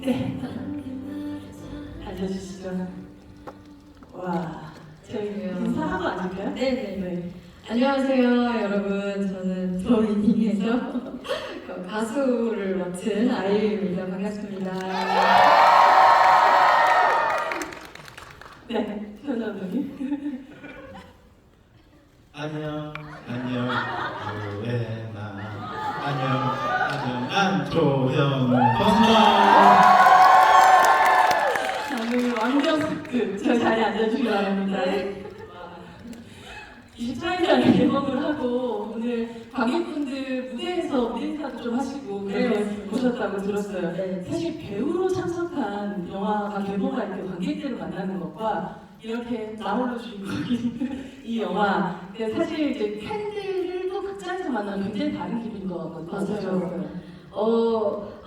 네. 알려주시죠. 와, 저희 인사하고 앉을까요? 네네. 안녕하세요, 여러분. 저는 더위닝에서 가수를 맡은 아이유입니다. 반갑습니다. 네, 현아님. 안녕, 유엔아. 안녕, 난 조현우. 반갑습니다. 오늘 완전 저 자리에 앉아주시기 바랍니다. 24일 전에 개봉을 하고 오늘 관객분들 무대에서 무대 인사도 좀 하시고 그렇게 오셨다고 들었어요. 네. 사실 배우로 참석한 영화가 개봉할 때 관객들을 만나는 것과 이렇게 나홀로 주인공인 이 영화 사실 이제 팬들을 또 극장에서 만나면 굉장히 다른 기분인 것 같거든요. 맞아요.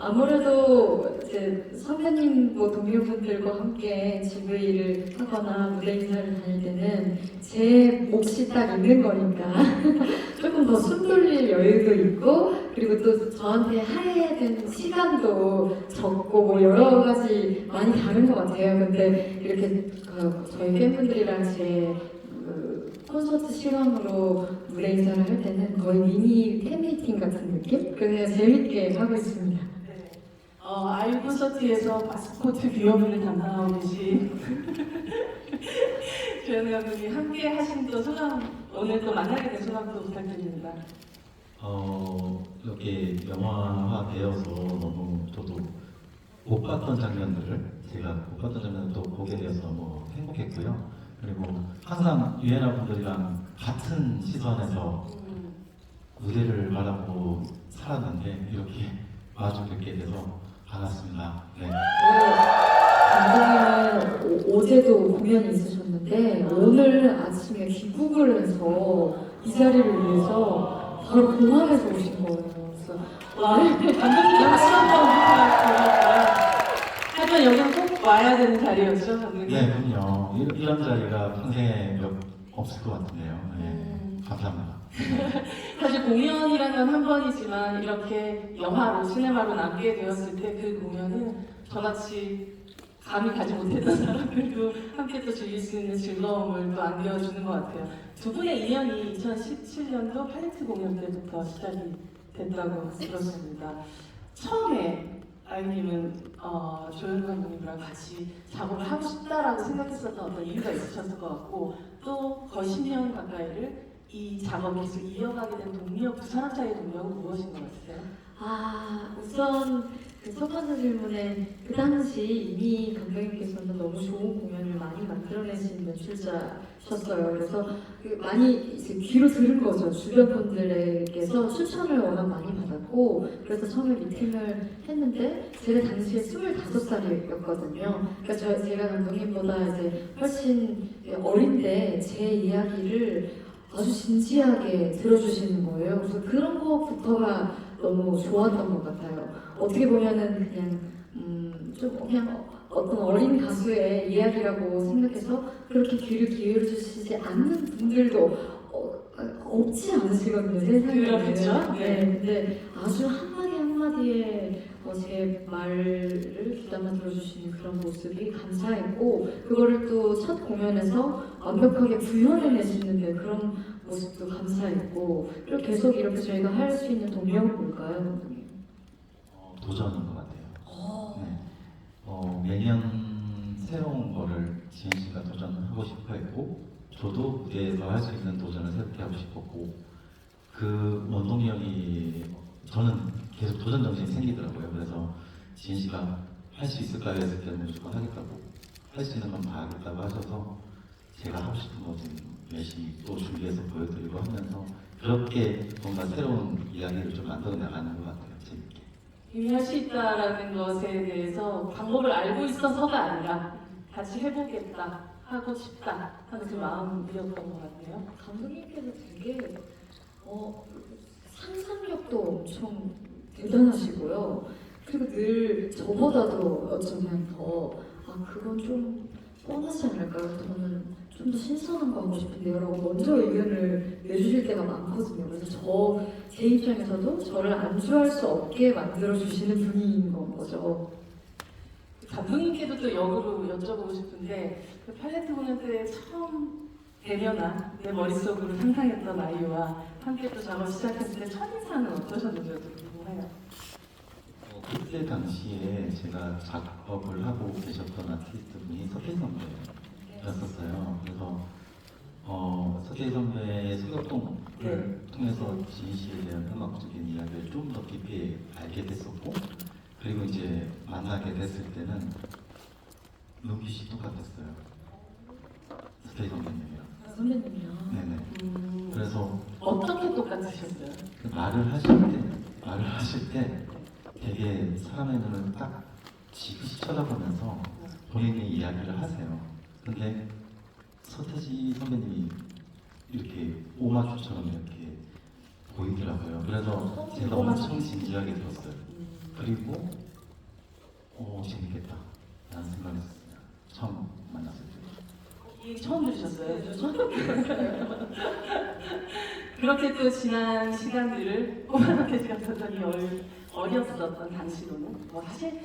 아무래도 이제 선배님 동료분들과 함께 GV를 하거나 무대 인사를 다닐 때는 제 몫이 딱 있는 거니까 조금 더 숨 돌릴 여유도 있고, 그리고 또 저한테 할애해야 되는 시간도 적고 여러 가지 많이 다른 것 같아요. 근데 이렇게 저희 팬분들이랑 제 콘서트 실황으로 무대 인사를 할 때는 거의 미니 팬미팅 같은 느낌? 그냥 재밌게 하고 있습니다. 네. 아이유 콘서트에서 마스코트 귀여움을 담당하고 계신 조현우 감독님 함께 하신 또 소감, 오늘 또 만나게 된 소감도 부탁드립니다. 이렇게 영화화 되어서 너무 저도 못 봤던 장면들을 또 보게 되어서 너무 행복했고요. 그리고 항상 유엔아 분들이랑 같은 시선에서 무대를 바라보고 살았는데 이렇게 마주 뵙게 돼서 반갑습니다. 네. 감독님은 어제도 공연이 있으셨는데 오늘 아침에 귀국을 해서 이 자리를 위해서 바로 공항에서 오신 거예요. 그래서 와, 감독님 다시 한번 부탁드릴까요? 하지만 여기는 꼭 와야 되는 자리였죠, 감독님? 네, 그럼요. 이런 자리가 평생에 없을 것 같은데요. 네, 감사합니다. 사실 공연이라는 한 번이지만 이렇게 영화로, 시네마로 남게 되었을 때 그 공연은 저같이 감히 가지 못했던 사람들도 함께 또 즐길 수 있는 즐거움을 또 안겨주는 것 같아요. 두 분의 인연이 2017년도 팔레트 공연 때부터 시작이 됐다고 들었습니다. 처음에 아이님은 조현우 감독님이랑 같이 작업을 하고 싶다라고 생각했었던 어떤 이유가 있으셨을 것 같고, 또 거의 10년 가까이를 이 작업을 계속 이어가게 된 동력, 두 사람 사이의 동력은 무엇인 것 같으세요? 우선 첫 번째 질문에 그 당시 이미 감독님께서는 너무 좋은 공연을 많이 만들어내신 연출자셨어요. 그래서 많이 이제 귀로 들은 거죠. 주변 분들에게서 추천을 워낙 많이 받았고, 그래서 처음에 미팅을 했는데 제가 당시에 25살이었거든요. 그러니까 제가 감독님보다 이제 훨씬 어린데 제 이야기를 아주 진지하게 들어주시는 거예요. 그래서 그런 것부터가 너무 좋았던 것 같아요. 어떻게 보면은 그냥 어떤 어린 가수의 이야기라고 생각해서 그렇게 귀를 기울여주시지 않는 분들도 없지 않으시거든요, 세상에. 그렇죠. 네, 근데 아주 한마디 한마디에 제 말을 귀담아 들어주시는 그런 모습이 감사했고, 그거를 또 첫 공연에서 완벽하게 구현해내시는데 그런 모습도 감사했고, 그리고 계속 이렇게 저희가 할 수 있는 동력은 뭘까요, 감독님? 도전인 것 같아요. 네. 매년 새로운 거를 지은 씨가 도전하고 싶어 했고, 저도 무대에서 할 수 있는 도전을 새롭게 하고 싶었고, 그 원동력이 저는 계속 도전 정신이 생기더라고요. 그래서 지은 씨가 할 수 있을까요? 했을 때는 무조건 하겠다고, 할 수 있는 건 다 하겠다고 하셔서 제가 하고 싶은 거 지금 열심히 또 준비해서 보여드리고 하면서 그렇게 뭔가 새로운 이야기를 좀 만들어 나가는 것 같아요. 재밌게. 이미 할 수 있다라는 것에 대해서 방법을 알고 있어서가 아니라 같이 해보겠다, 하고 싶다 하는 그 마음이었던 것 같아요. 감독님께서 되게 상상력도 엄청 대단하시고요. 그리고 늘 저보다도 어쩌면 더 그건 좀 뻔하지 않을까요? 저는 좀 더 신선한 거 하고 싶은데요 라고 먼저 의견을 내주실 때가 많거든요. 그래서 제 입장에서도 저를 안주할 수 없게 만들어주시는 분인 건 거죠. 감독님께도 또 역으로 여쭤보고 싶은데 그 팔레트 공연 때 처음 대면한 내 머릿속으로 상상했던 아이유와 함께 또 작업 시작했을 때 첫인상은 어떠셨는지 궁금해요. 그때 당시에 제가 작업을 하고 계셨던 아티스트 분이 서태지 선배였었어요. 그래서 서태지 선배의 소격동을 통해서 지희 씨에 대한 음악적인 이야기를 좀 더 깊이 알게 됐었고, 그리고 이제 만나게 됐을 때는 눈빛이 똑같았어요. 서태지 선배님이랑. 선배님이요. 네네. 그래서 어떻게 똑같으셨어요? 그 말을 하실 때 되게 사람의 눈을 딱 지그시 쳐다보면서 본인의 이야기를 하세요. 근데 서태지 선배님이 이렇게 오마주처럼 이렇게 보이더라고요. 그래서 제가 엄청 진지하게 들었어요. 그리고 재밌겠다 라는 생각을 했어요. 처음 만났을 때. 이 처음 들으셨어요? 저 처음 들었어요. 그렇게 또 지난 시간들을 꼬마한테 같았더니 어렸었던 당시로는 사실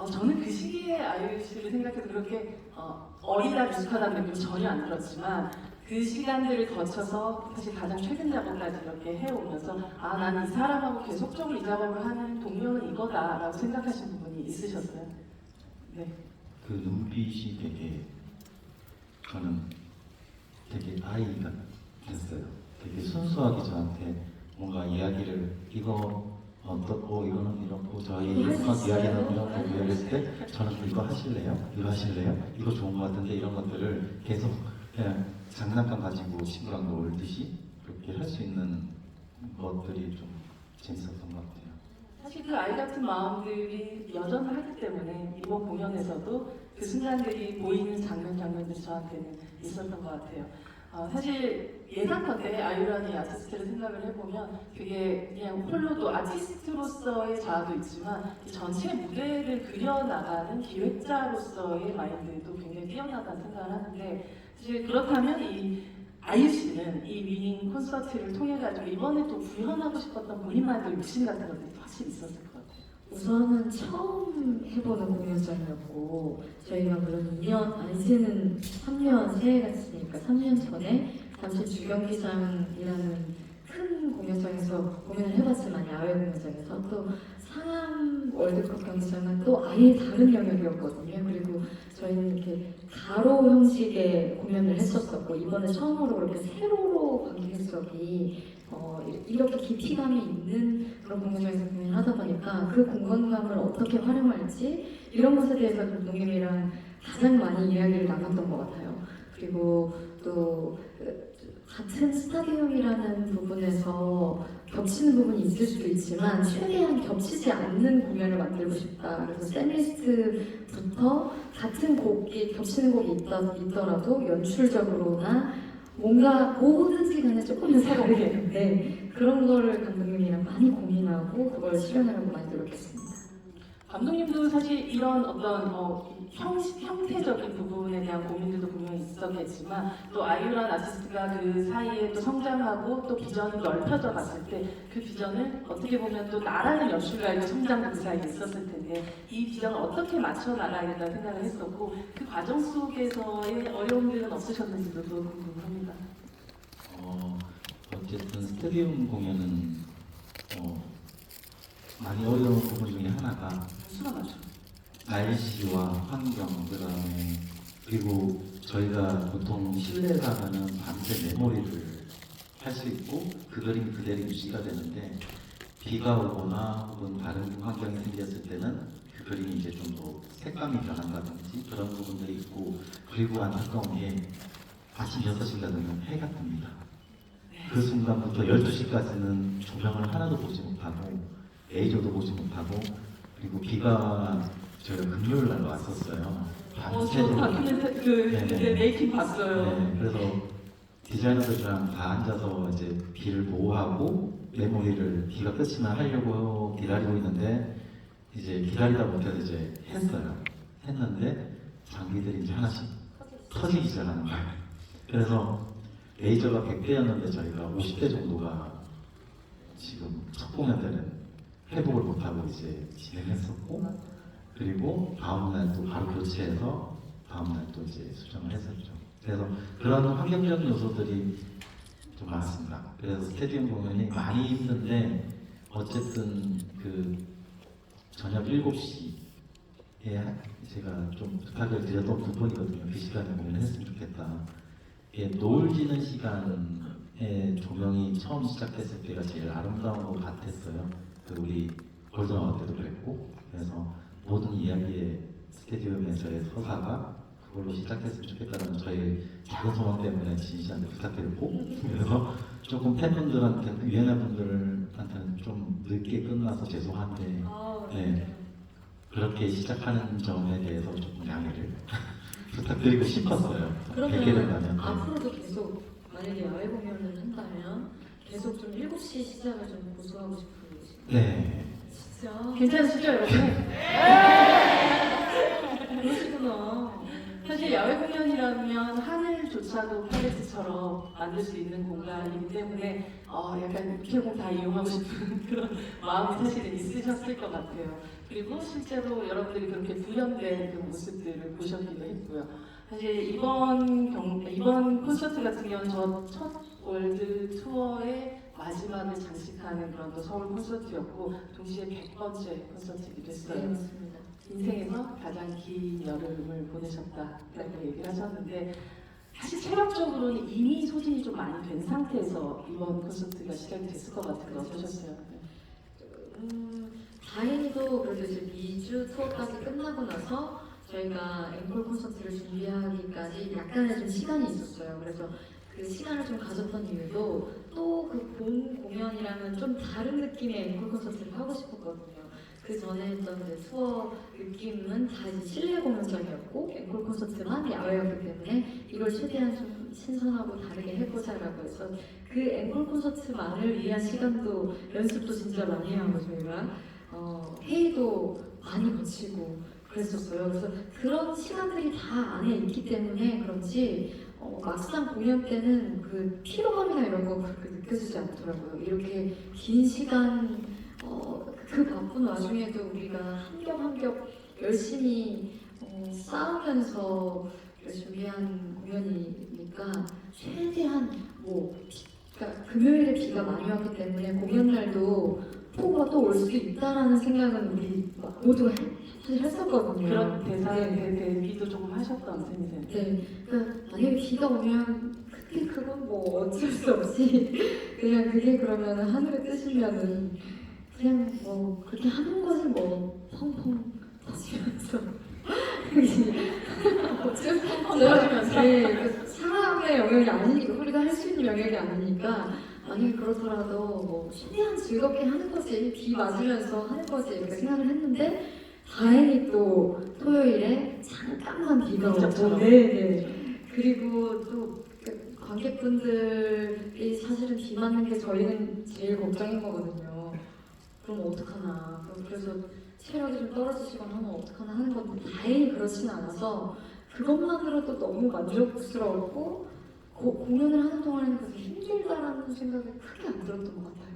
저는 그 시기에 아이유 씨를 생각해도 그렇게 어리다 미숙하다는 느낌이 전혀 안 들었지만 그 시간들을 거쳐서 사실 가장 최근 작업까지 이렇게 해오면서 나는 이 사람하고 계속적으로 이 작업을 하는 동료는 이거다라고 생각하신 부분이 있으셨어요? 네. 그 눈빛이 저는 되게 아이가 됐어요. 되게 순수하게 저한테 뭔가 이야기를 이거 어떻고 이거는 이렇고 저희 이야기는 이렇고 이야기했을 때 저는 이거 하실래요? 이거 하실래요? 이거 좋은 것 같은데 이런 것들을 계속 그냥 장난감 가지고 친구랑 놀듯이 그렇게 할 수 있는 것들이 좀 재밌었던 것 같아요. 사실 그 아이 같은 마음들이 여전히 하기 때문에 이번 공연에서도 그 순간들이 보이는 장면들이 저한테는 있었던 것 같아요. 사실 예상컨대 아이유라는 아티스트를 생각을 해보면 그게 그냥 홀로도 아티스트로서의 자아도 있지만 이 전체 무대를 그려나가는 기획자로서의 마인드도 굉장히 뛰어나다는 생각을 하는데 사실 그렇다면 이 아이유 씨는 이 위닝 콘서트를 통해 가지고 이번에 또 구현하고 싶었던 본인만의 욕심 같은 것들이 확실히 있었을 것 같아요. 우선은 처음 해보는 공연장이었고 저희가 물론 2년, 이제는 3년 새해가 있으니까 3년 전에 잠실 주경기장이라는 큰 공연장에서 공연을 해봤지만 야외 공연장에서 또 상암 월드컵 경기장은 또 아예 다른 영역이었거든요. 그리고 저희는 이렇게 가로 형식의 공연을 했었었고 이번에 처음으로 그렇게 세로로 관객석이 이렇게 깊이감이 있는 그런 공연장에서 공연을 하다 보니까 그 공간감을 어떻게 활용할지 이런 것에 대해서 감독님이랑 가장 많이 이야기를 나눴던 것 같아요. 그리고 또 같은 스타디움이라는 부분에서 겹치는 부분이 있을 수도 있지만 최대한 겹치지 않는 공연을 만들고 싶다. 그래서 샌리스트부터 같은 곡이 겹치는 곡이 있더라도 연출적으로나 뭔가 뭐든지 간에 조금은 다르게 그런 거를 감독님이랑 많이 고민하고 그걸 실현하려고 많이 노력했습니다. 감독님도 사실 이런 어떤 형태적인 부분에 대한 고민들도 분명히 있었겠지만 또 아이유라는 아티스트가 그 사이에 또 성장하고 또 비전이 넓혀져 갔을 때 그 비전을 어떻게 보면 또 나라는 연출가의 성장도 그 사이에 있었을 텐데 이 비전을 어떻게 맞춰 나가야겠다는 생각을 했었고 그 과정 속에서의 어려움들은 없으셨는지도 또 궁금합니다. 어쨌든 스테디움 공연은 많이 어려운 부분 중에 하나가 수가 맞죠. 날씨와 환경 그리고 저희가 보통 실내 가면은 밤새 메모리를 할 수 있고 그 그림이 그대로 유지가 되는데 비가 오거나 혹은 다른 환경이 생겼을 때는 그 그림이 이제 좀 더 색감이 변한다든지 그런 부분들이 있고 그리고 안타까운 게 아침 6시가 되면 해가 뜹니다. 그 순간부터 12시까지는 조명을 하나도 보지 못하고 레이저도 보지 못하고 그리고 비가 저희가 금요일 날 왔었어요. 저 다큐멘터리 메이킹 봤어요. 네, 그래서 디자이너들이랑 다 앉아서 이제 비를 보호하고 메모리를 비가 끝이나 하려고 기다리고 있는데 이제 기다리다 보니까 이제 했는데 장비들이 이제 하나씩 터지기 시작하는 거예요. 그래서 레이저가 100대였는데 저희가 50대 정도가 지금 첫 공연 때는 회복을 못하고 이제 진행했었고 그리고 다음날 또 바로 교체해서 다음날 또 이제 수정을 했었죠. 그래서 그런 환경적 요소들이 좀 많습니다. 그래서 스테디움 공연이 많이 힘든데 어쨌든 그 저녁 7시에 제가 좀 부탁을 드렸던 부분이거든요. 그 시간에 공연을 했으면 좋겠다. 예, 노을 지는 시간에 조명이 처음 시작됐을 때가 제일 아름다운 것 같았어요. 그 우리 골든아워 때도 그랬고, 그래서 모든 이야기의 스테디움에서의 서사가 그걸로 시작했으면 좋겠다는 저의 작은 소망 때문에 진시한테 부탁드렸고, 그래서 조금 팬분들한테, 유엔아 분들한테는 좀 늦게 끝나서 죄송한데, 네, 그렇게 시작하는 점에 대해서 조금 양해를 부탁드리고 싶었어요. 뵙게 그러면 된다면. 앞으로도 계속 만약에 야외 공연을 한다면 계속 좀 7시 시작을 좀 고수하고 싶으시죠? 네. 진짜? 괜찮으시죠, 여러분? 그러시구나. 사실 야외 공연이라면 하늘조차도 팔레트처럼 만들 수 있는 공간이기 때문에 약간 우체국 다 이용하고 싶은 그런 마음이 사실은 있으셨을 것 같아요. 그리고 실제로 여러분들이 그렇게 구현된 그 모습들을 보셨기도 했고요. 사실 이번 콘서트 같은 경우는 저 첫 월드 투어의 마지막을 장식하는 그런 또 서울 콘서트였고 동시에 100번째 콘서트이기도 네, 했어요. 맞습니다. 인생에서 가장 긴 여름을 보내셨다라고 얘기를 하셨는데 사실 체력적으로는 이미 소진이 좀 많이 된 상태에서 이번 콘서트가 시작이 됐을 것 같은데 어떠셨어요? 다행히도 그래도 이제 2주 투어까지 끝나고 나서 저희가 앵콜 콘서트를 준비하기까지 약간의 좀 시간이 있었어요. 그래서 그 시간을 좀 가졌던 이유도 또 그 본 공연이랑은 좀 다른 느낌의 앵콜 콘서트를 하고 싶었거든요. 그 전에 했던 이제 투어 느낌은 다 이제 실내 공연장이었고 앵콜 콘서트만 야외였기 때문에 이걸 최대한 좀 신선하고 다르게 해보자라고 해서 그 앵콜 콘서트만을 위한 시간도 연습도 진짜 많이 하고 저희가 회의도 많이 거치고 그랬었어요. 그래서 그런 시간들이 다 안에 있기 때문에 그런지 막상 공연 때는 그 피로감이나 이런 거 그렇게 느껴지지 않더라고요. 이렇게 긴 시간 그 바쁜 와중에도 우리가 한 겹 한 겹 열심히 싸우면서 준비한 공연이니까 최대한 그러니까 금요일에 비가 많이 왔기 때문에 공연날도 폭우가 또 올 수도 있다라는 생각은 우리 모두가 사실 했었거든요. 그런 대사에 네. 대비도 조금 하셨던 셈이세요. 네, 그러니까 만약에 비가 오면 그때 그건 뭐 어쩔 수 없이 그냥 그게 그러면 하늘의 뜻이면은 그냥 뭐 그렇게 하는 것을 뭐 펑펑 터지면서 터지면서. 네, 그 사람의 영역이 아니니까 우리가 할 수 있는 영역이 아니니까 만약에 그렇더라도 뭐 최대한 즐겁게 하는 거지 비 맞으면서 하는 거지 이렇게 생각을 했는데 다행히 또 토요일에 잠깐만 비가 오고 기적처럼. 네네 그리고 또 관객분들이 사실은 비 맞는 게 저희는 제일 걱정인 거거든요. 그럼 어떡하나 그래서 체력이 좀 떨어지시거나 하면 어떡하나 하는 건데 다행히 그렇진 않아서 그것만으로도 너무 만족스러웠고 공연을 하는 동안에는 그렇게 힘들다라는 생각이 크게 안 들었던 것 같아요.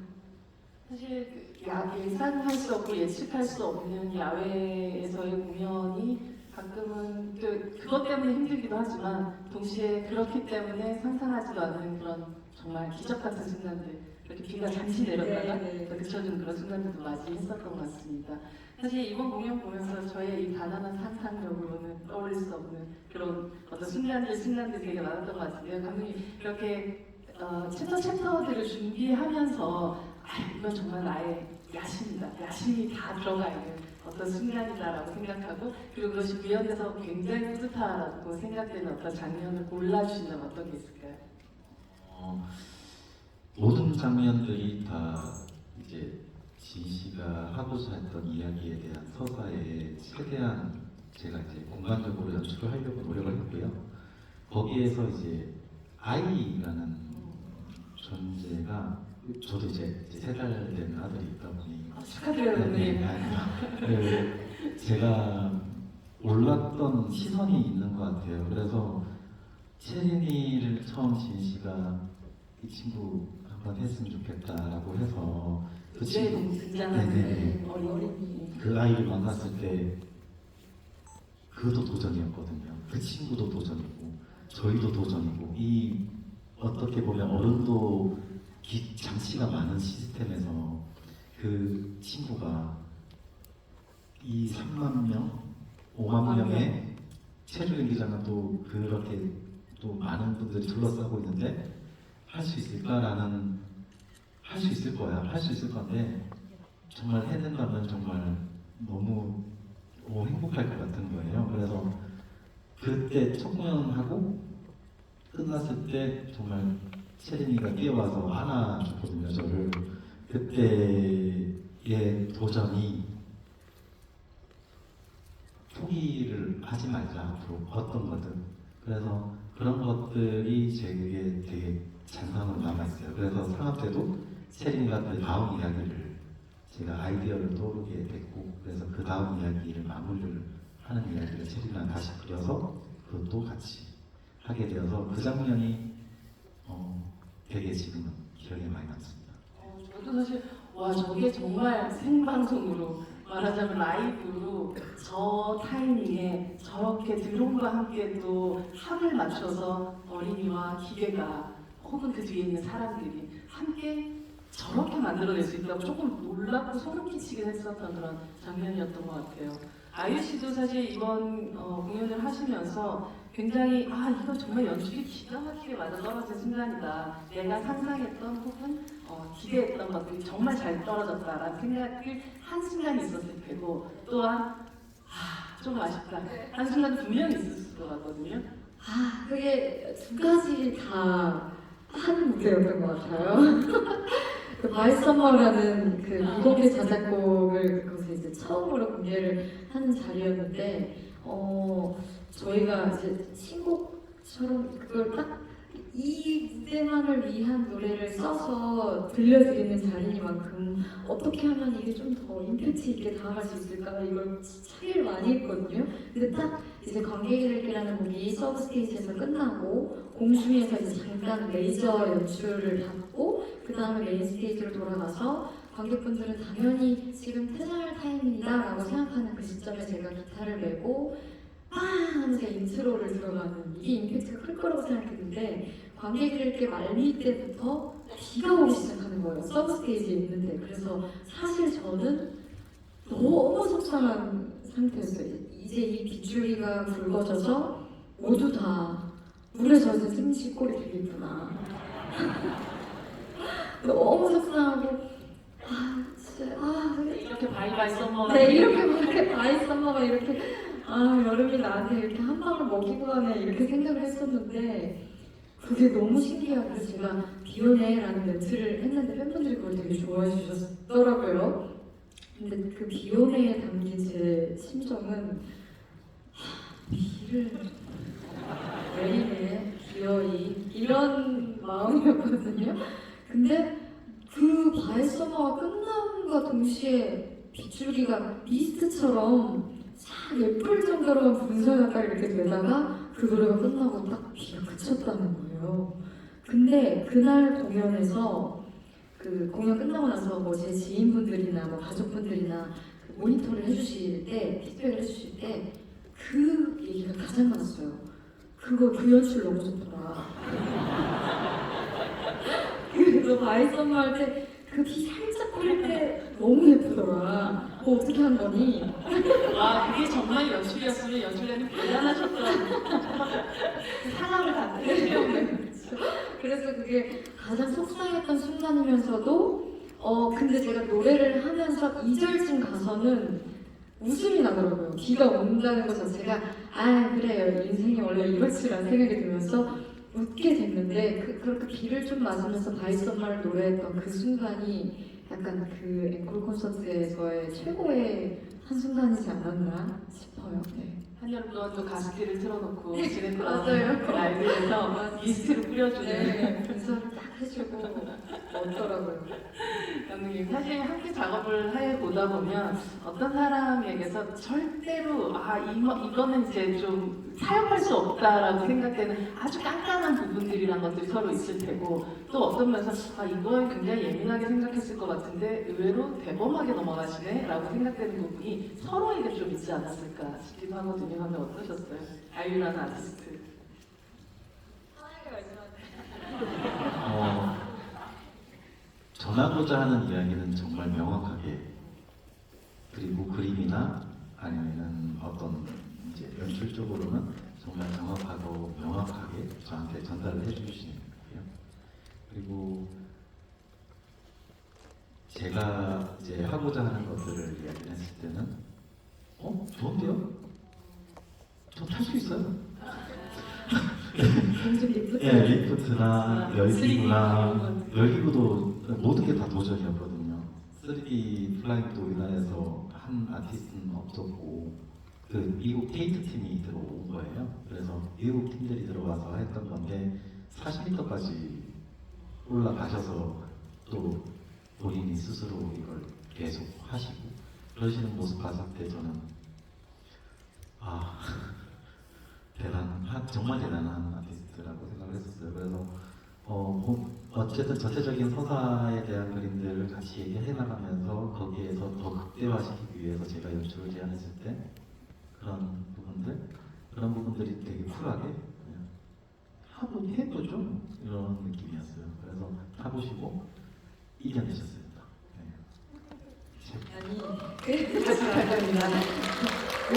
사실 예상할 수 없고 예측할 수 없는 야외에서의 공연이 가끔은 그것 때문에 힘들기도 하지만 동시에 그렇기 때문에 상상하지도 않는 그런 정말 기적 같은 순간들 이렇게 비가 잠시 내렸다가 네. 또 그쳐지는 그런 순간들도 맞이했었던 것 같습니다. 사실 이번 공연 보면서 저의 이 가난한 상상력으로는 떠올릴 수 없는 그런 어떤 순간들이 되게 많았던 것 같은데요. 감독님 이렇게 챕터들을 준비하면서 이건 정말 나의 야심이다. 야심이 다 들어가 있는 어떤 순간이다라고 생각하고 그리고 그것이 구현돼서 굉장히 뿌듯하다고 생각되는 어떤 장면을 골라주신다면 어떤 게 있을까요? 모든 장면들이 다 이제 진 씨가 하고자 했던 이야기에 대한 서사에 최대한 제가 이제 공간적으로 연출을 하려고 노력을 했고요. 거기에서 이제 아이라는 존재가 저도 이제 3달 된 아들이 있다 보니 축하드려요, 감독님. 제가 몰랐던 시선이 있는 것 같아요. 그래서 체린이를 처음 진 씨가 이 친구 한번 했으면 좋겠다라고 해서 그 친구 등장하는 네네. 어린이 그 아이를 만났을 때 그것도 도전이었거든요. 그 친구도 도전이고 저희도 도전이고 이 어떻게 보면 어른도 장치가 많은 시스템에서 그 친구가 이 3만 명, 5만 명의 체조 연기장은 또 그렇게 또 많은 분들이 둘러싸고 있는데 할 수 있을까라는 할 수 있을 거야. 할 수 있을 건데 정말 해낸다면 정말 너무 행복할 것 같은 거예요. 그래서 그때 첫 공연하고 끝났을 때 정말 채린이가 뛰어와서 안아줬거든요. 저를. 그때의 도전이 포기를 하지 말자 앞으로 어떤 거든. 그래서 그런 것들이 제게 되게 잔상으로 남아있어요. 그래서 상암 때도 채린이가 그 다음 이야기를 제가 아이디어를 떠오르게 됐고, 그래서 그 다음 이야기를 마무리를 하는 이야기를 채린이랑 다시 그려서 그것도 같이 하게 되어서 그 장면이 되게 지금은 기억에 많이 남습니다. 저도 사실 와 저게 정말 생방송으로 말하자면 라이브로 저 타이밍에 저렇게 드론과 함께 또 합을 맞춰서 어린이와 기계가 혹은 그 뒤에 있는 사람들이 함께 저렇게 만들어낼 수 있다고 조금 놀랍고 소름 끼치긴 했었던 그런 장면이었던 것 같아요. 아이유 씨도 사실 이번 공연을 하시면서 굉장히 이거 정말 연출이 기가 막히게 맞아떨어진 순간이다. 내가 상상했던 혹은 기대했던 것들이 정말 잘 떨어졌다라는 생각을 한 순간이 있었을 테고 또한 좀 아쉽다. 한 순간 분명히 있었을 것 같거든요. 그게 두 가지 다 한 무대였던 것 같아요. 그 바이썸머라는 그 미공개 자작곡을 그것을 이제 처음으로 공개를 하는 자리였는데 저희가 이제 신곡처럼 그걸 딱 이 무대만을 위한 노래를 써서 들려드리는 자리니만큼 어떻게 하면 이게 좀 더 임팩트 있게 다가갈 수 있을까 이걸 차이를 많이 했거든요. 근데 딱 이제 관객들끼라는 곡이 서브 스테이지에서 끝나고 공중에서 이제 잠깐 레이저 연출을 받고 그 다음에 메인 스테이지로 돌아가서 관객분들은 당연히 지금 퇴장할 타이밍이다라고 생각하는 그 시점에 제가 기타를 메고 하면서 인트로를 들어가는 이게 임팩트가 클 거라고 생각했는데 관객들께 말미 때부터 비가 오기 시작하는 거예요. 서브 스테이지에 있는데. 그래서 사실 저는 너무 속상한 상태였어요. 이제 이 빗줄기가 굵어져서 모두 다 물에 젖은 찜질꼴이 되겠구나. 너무 속상하고 진짜 이렇게 바이바이 썸머. 네, 이렇게 바이 썸머가 이렇게 여름이 나한테 이렇게 한 방울 먹이고 가네 이렇게 생각을 했었는데 그게 너무 신기하고 제가 비오네라는 멘트를 했는데 팬분들이 그걸 되게 좋아해 주셨더라고요. 근데 그 비오네에 담긴 제 심정은 비를 내리네 기어이 이런 마음이었거든요. 근데 그 바이 서머가 끝남과 동시에 빗줄기가 미스트처럼 싹 예쁠 정도로만 분사가 이렇게 되다가 그 노래가 끝나고 딱 비가 그쳤다는 거예요. 근데 그날 공연에서 그 공연 끝나고 나서 뭐 제 지인분들이나 뭐 가족분들이나 그 모니터를 해주실 때 피드백을 해주실 때 그 얘기가 가장 많았어요. 그 연출 너무 좋더라. 그래서 바이썸머 할 때 그 비 살짝 뿌릴 때 너무 예쁘더라. 어떻게 한 거니? 그게 정말 연출이었으면 연출자님 대단하셨던 그 상황을 다 내려오는. 그래서 그게 가장 속상했던 순간이면서도 근데 제가 노래를 하면서 2절쯤 가서는 웃음이 나더라고요. 비가 온다는 것 자체가 그래요. 인생이 원래 이렇지라는 생각이 들면서 웃게 됐는데 그렇게 비를 좀 맞으면서 바이썸머를 노래했던 그 순간이 약간 그 앵콜 콘서트에서의 최고의 한순간이지 않았나 싶어요. 네. 한여름 동안 또 가습기를 틀어놓고 지냈던 맞아요. 그 라이브에서 미스트를 뿌려주는 네, 분석을 딱 해주고 멋더라고요. 감독님 사실 함께 작업을 해보다 보면 어떤 사람에게서 절대로 이거는 이제 좀 사용할 수 없다라고 생각되는 아주 깐깐한 부분들이란 것들이 서로 있을 테고 또 어떤 면에서 이거에 굉장히 예민하게 생각했을 것 같은데 의외로 대범하게 넘어가시네 라고 생각되는 부분이 부분이 서로에게 좀 있지 않았을까 싶기도 하거든요. 하면 어떠셨어요? 아이유라는 아티스트. 전하고자 하는 이야기는 정말 명확하게, 그리고 그림이나 아니면은 어떤 이제 연출적으로는 정말 정확하고 명확하게 저한테 전달을 해주시는 거예요. 그리고 제가 이제 하고자 하는 것들을 이야기를 했을 때는 좋은데요? 저 탈 수 있어요. 공중 리프트. 예, 리프트나 열기구나 열기구도 모든 게 다 도전이었거든요. 3D 플라잉도 우리나라에서 한 아티스트는 없었고 그 미국 테이트 팀이 들어온 거예요. 그래서 미국 팀들이 들어와서 했던 건데 40m까지 올라가셔서 또 본인이 스스로 이걸 계속 하시고 그러시는 모습 봤을 때 저는 정말 대단한 아티스트라고 생각을 했었어요. 그래서 어쨌든 전체적인 서사에 대한 그림들을 같이 얘기해 나가면서 거기에서 더 극대화시키기 위해서 제가 연출을 제안했을 때 그런 부분들이 되게 쿨하게 그냥 해보죠 이런 느낌이었어요. 그래서 타보시고 이겨내셨습니다. 네. 아니, 감사합니다. 그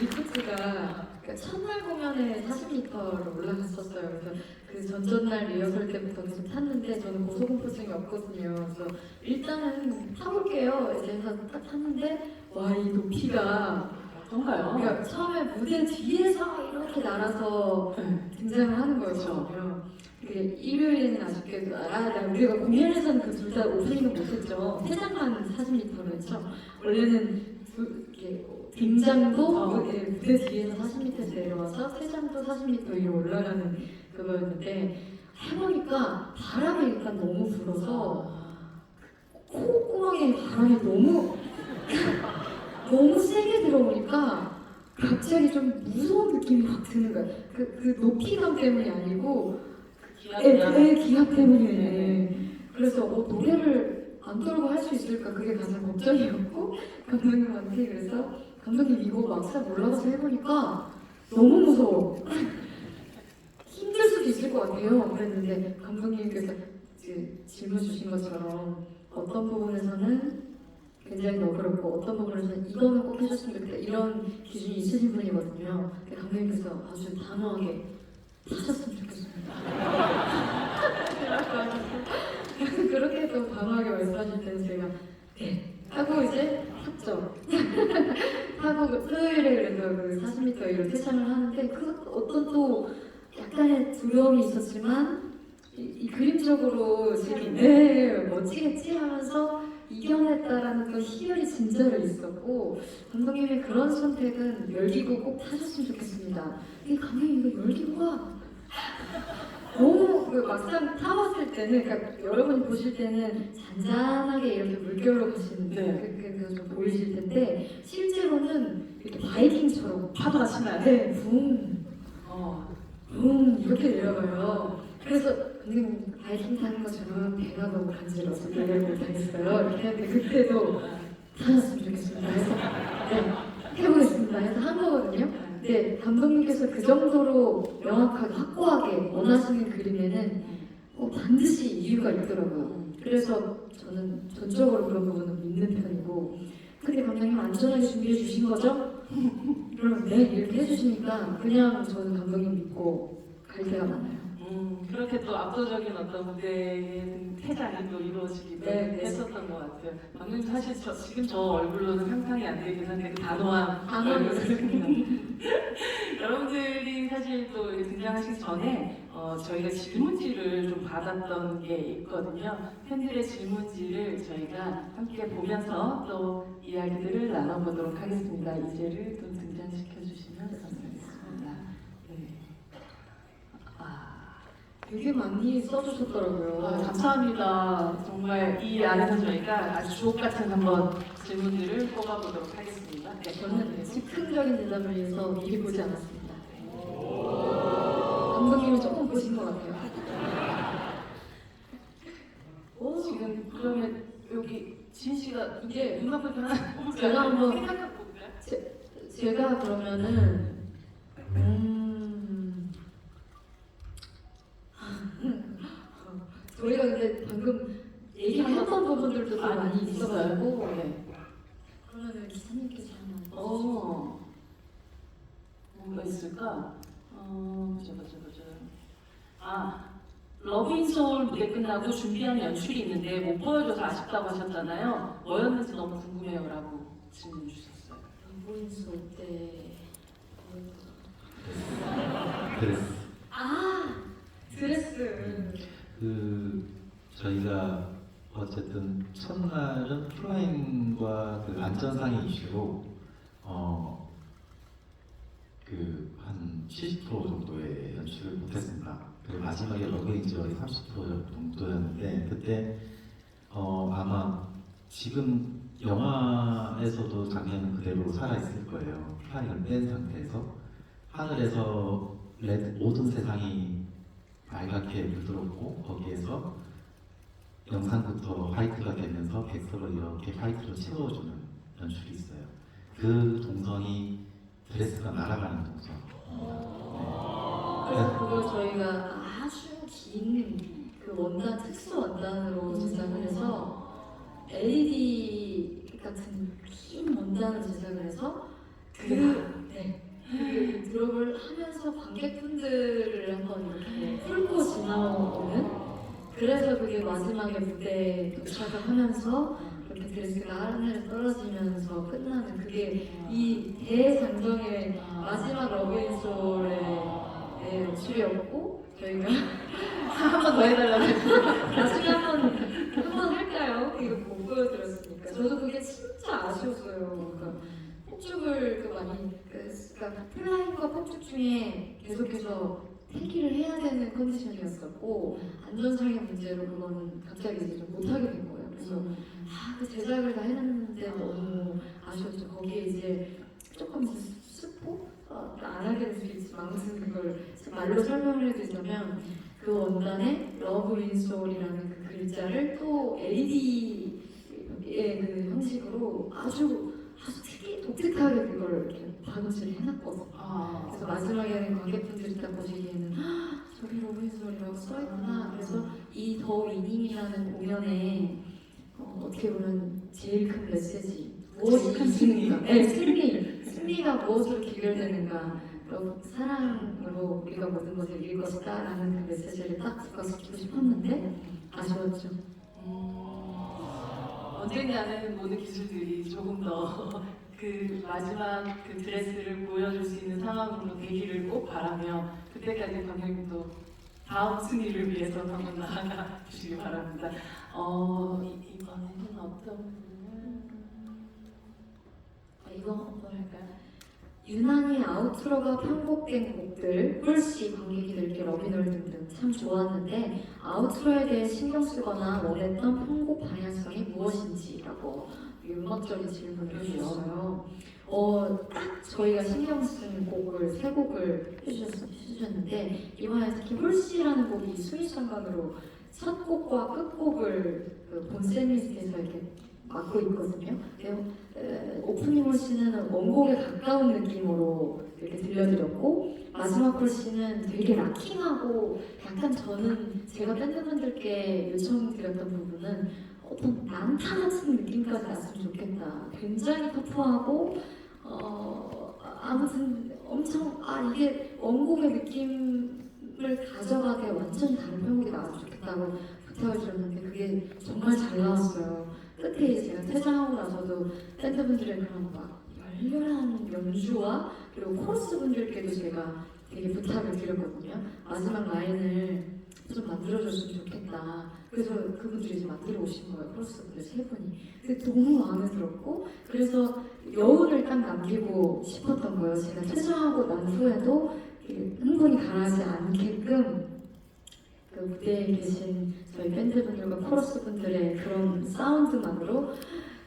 리프트가 첫날 공연에 40m를 올라갔었어요. 그래서 그 전전날 리허설 때부터 계속 탔는데 저는 고소공포증이 없거든요. 그래서 일단은 타볼게요. 이제 해서 딱 탔는데 와, 이 높이가 어떤가요? 그러니까 처음에 무대 뒤에서 이렇게 날아서 등장을 하는 거였거든요. 일요일에는 아쉽게도 우리가 공연에서는 그 둘 다 오프닝을 못했죠. 퇴장만 40m로 했죠. 원래는 이렇게 등장도 무대 뒤에서 40m 내려와서 퇴장도 40m 위로 올라가는 그거였는데 해보니까 바람이 일단 너무 불어서 콧구멍에 바람이 너무 세게 들어오니까 갑자기 좀 무서운 느낌이 확 드는 거야. 그 높이감 때문이 아니고 기압 때문에. 그래서 노래를 안 떨고 할 수 있을까 그게 가장 걱정이었고 감독님한테 그래서 감독님 이거 막상 올라가서 해보니까 너무 무서워. 힘들 수도 있을 것 같아요. 그랬는데 감독님께서 질문 주신 것처럼 어떤 부분에서는 굉장히 너그럽고 어떤 부분에서는 이거는 꼭 해줬으면 좋겠다 이런 기준이 있으신 분이거든요. 근데 감독님께서 아주 단호하게 하셨으면 좋겠습니다. 그렇게 또 단호하게 말씀하실 때는 제가 네 하고 이제 탔죠. 하고 토요일에 그래서 그 40m 위로 퇴장을 하는데 그 어떤 또 약간의 두려움이 있었지만 이 그림적으로 지금 멋지겠지 하면서 이겨냈다라는 또 희열이 진짜로 있었고 감독님의 그런 선택은 열기구 꼭 타셨으면 좋겠습니다. 이 감독님 이거 열기구가 너무 막상 타봤을 때는 그러니까 여러분이 보실 때는 잔잔하게 이렇게 물결로 가시는데 그게 좀 보이실 텐데 실제로는 이렇게 바이킹처럼 파도가 치나요? 네, 붕 이렇게 내려가요. 그래서 선생님 바이킹 타는 것처럼 배가 너무 간지러워서 노래를 못하겠어요. 이렇게 하는데 그때도 타셨으면 좋겠습니다. 해서 해보겠습니다. 해서 한 거거든요. 네, 감독님께서 그 정도로 명확하게 확고하게 원하시는 그림에는 반드시 이유가 있더라고요. 그래서 저는 전적으로 그런 부분은 믿는 편이고 근데 감독님 안전하게 준비해 주신 거죠? 그럼 네 이렇게 해주시니까 그냥 저는 감독님 믿고 갈 때가 많아요. 그렇게 또 압도적인 어떤 무대의 퇴장이 또 이루어지기도 했었던 것 같아요. 방금 사실 지금 저 얼굴로는 상상이 안 되긴 한데 그 단호한 여러분들이 사실 또 등장하시기 전에 저희가 질문지를 좀 받았던 게 있거든요. 팬들의 질문지를 저희가 함께 보면서 또 이야기들을 나눠보도록 하겠습니다. 이제를 또 등장시켜 주시면 감사하겠습니다. 네. 되게 많이 써주셨더라고요. 감사합니다. 정말 이 안에서 저희가 아주 주옥 같은 한번 질문들을 뽑아보도록 하겠습니다. 네, 저는 즉흥적인 대답을 위해서 미리 보지 않았습니다. 감독님은 조금 보신 것 같아요. 지금 그러면 여기 지인 씨가 이게 눈 감고 하나 제가 한번 생각해 볼까요? 제가 그러면은 저희가 근데 방금 얘기했던 부분들도 좀 많이 있어가지고 네. 그러면은 기사님께서 하나 뭐가 있을까? 보자. 러브인 소울 무대 끝나고 준비한 연출이 있는데 못 보여줘서 아쉽다고 하셨잖아요. 뭐였는지 너무 궁금해요라고 질문 주셨어요. 보인소 때 그래서 드레스 저희가 어쨌든 첫날은 플라잉과 그 안전상의 이슈로 한 70% 정도의 연출을 못했습니다. 그리고 마지막에 러브인저의 30% 정도였는데 그때 아마 지금 영화에서도 장면은 그대로 살아있을 거예요. 플라잉을 뺀 상태에서 하늘에서 모든 세상이 빨갛게 물들었고 거기에서 영상부터 화이트가 되면서 백석을 이렇게 화이트로 채워주는 연출이 있어요. 그 동선이 드레스가 날아가는 동선. 그래서 그걸 저희가 아주 긴 그 원단 특수 원단으로 제작을 해서 LED 같은 긴 원단을 제작을 해서 그 드롭을 하면서 관객분들을 한번 이렇게 훑고 지나오는 그래서 그게 마지막에 무대에 도착을 하면서 이렇게 드레스가 하늘에 떨어지면서 끝나는 그게 이 대장정의 마지막 러브인솔의 연출이었고 저희가 한 번 더 해달라고 나중에 한번 할까요? 이거 못 보여드렸으니까 저도 그게 진짜 아쉬웠어요. 그러니까 폭죽을 그러니까 플라잉과 폭죽 중에 계속해서 태기를 해야 되는 컨디션이었었고 안전상의 문제로 그거는 갑자기 이제 좀 못하게 된 거예요. 그래서 그 제작을 다 해놨는데 너무 아쉬웠죠. 거기에 이제 조금 스포? 안 하게 될 수 있지만 아무튼 그걸 말로 설명을 해드리자면 그 원단에 러브 인 소울이라는 그 글자를 또 LED의 그 형식으로 아주 독특하게 그걸 이렇게 방치를 해놨거든요. 그래서 마지막에는 관객분들이 딱 보시기에는 저기 러브 인 소울이라고 써있구나. 그래서 이 더 위닝이라는 공연에 어떻게 보면 제일 큰 메시지 무엇이 큰 승리가 승리가 무엇으로 기결되는가 사랑으로 우리가 모든 것을 이길 것이다 라는 그 메시지를 딱 부각시키고 싶었는데 아쉬웠죠. 언젠가는 모든 기술들이 조금 더 그 마지막 그 드레스를 보여줄 수 있는 상황으로 되기를 꼭 바라며 그때까지 관객님도 다음 승리를 위해서 한번 나아가 주시기 바랍니다. 이번에는 어떤 부분을 이거 한번 할까요? 유난히 아우트로가 편곡된 곡들, 홀씨, 관객들께 러비널 등등 참 좋았는데 아우트로에 대해 신경 쓰거나 원했던 편곡 방향성이 무엇인지라고 음악적인 질문을 해주셨어요. 딱 저희가 신경 쓴 곡을 세 곡을 해주셨는데 이번에 특히 홀씨라는 곡이 수미상관으로 첫 곡과 끝곡을 그 본세미스트에서 이렇게 맡고 있거든요. 오프닝 홀씨는 원곡에 가까운 느낌으로 이렇게 들려드렸고 마지막 홀씨는 되게 락킹하고 약간 저는 제가 밴드분들께 요청드렸던 부분은 어떤 난타 같은 느낌까지 났으면 좋겠다. 굉장히 터프하고 아무튼 엄청 이게 원곡의 느낌을 가져가게 완전히 다른 편곡이 나왔으면 좋겠다고 부탁을 드렸는데 그게 정말 잘 나왔어요. 끝에 제가 퇴장하고 나서도 밴드분들의 그런 막 열렬한 연주와 그리고 코러스 분들께도 제가 되게 부탁을 드렸거든요. 마지막 라인을 좀 만들어줬으면 좋겠다. 그래서 그분들이 이제 만들어 오신 거예요. 코러스 분들 세 분이. 근데 너무 마음에 들었고 그래서 여운을 딱 남기고 싶었던 거예요. 제가 퇴장하고 난 후에도 흥분이 가라앉지 않게끔 그 무대에 계신 저희 밴드분들과 코러스 분들의 그런 사운드만으로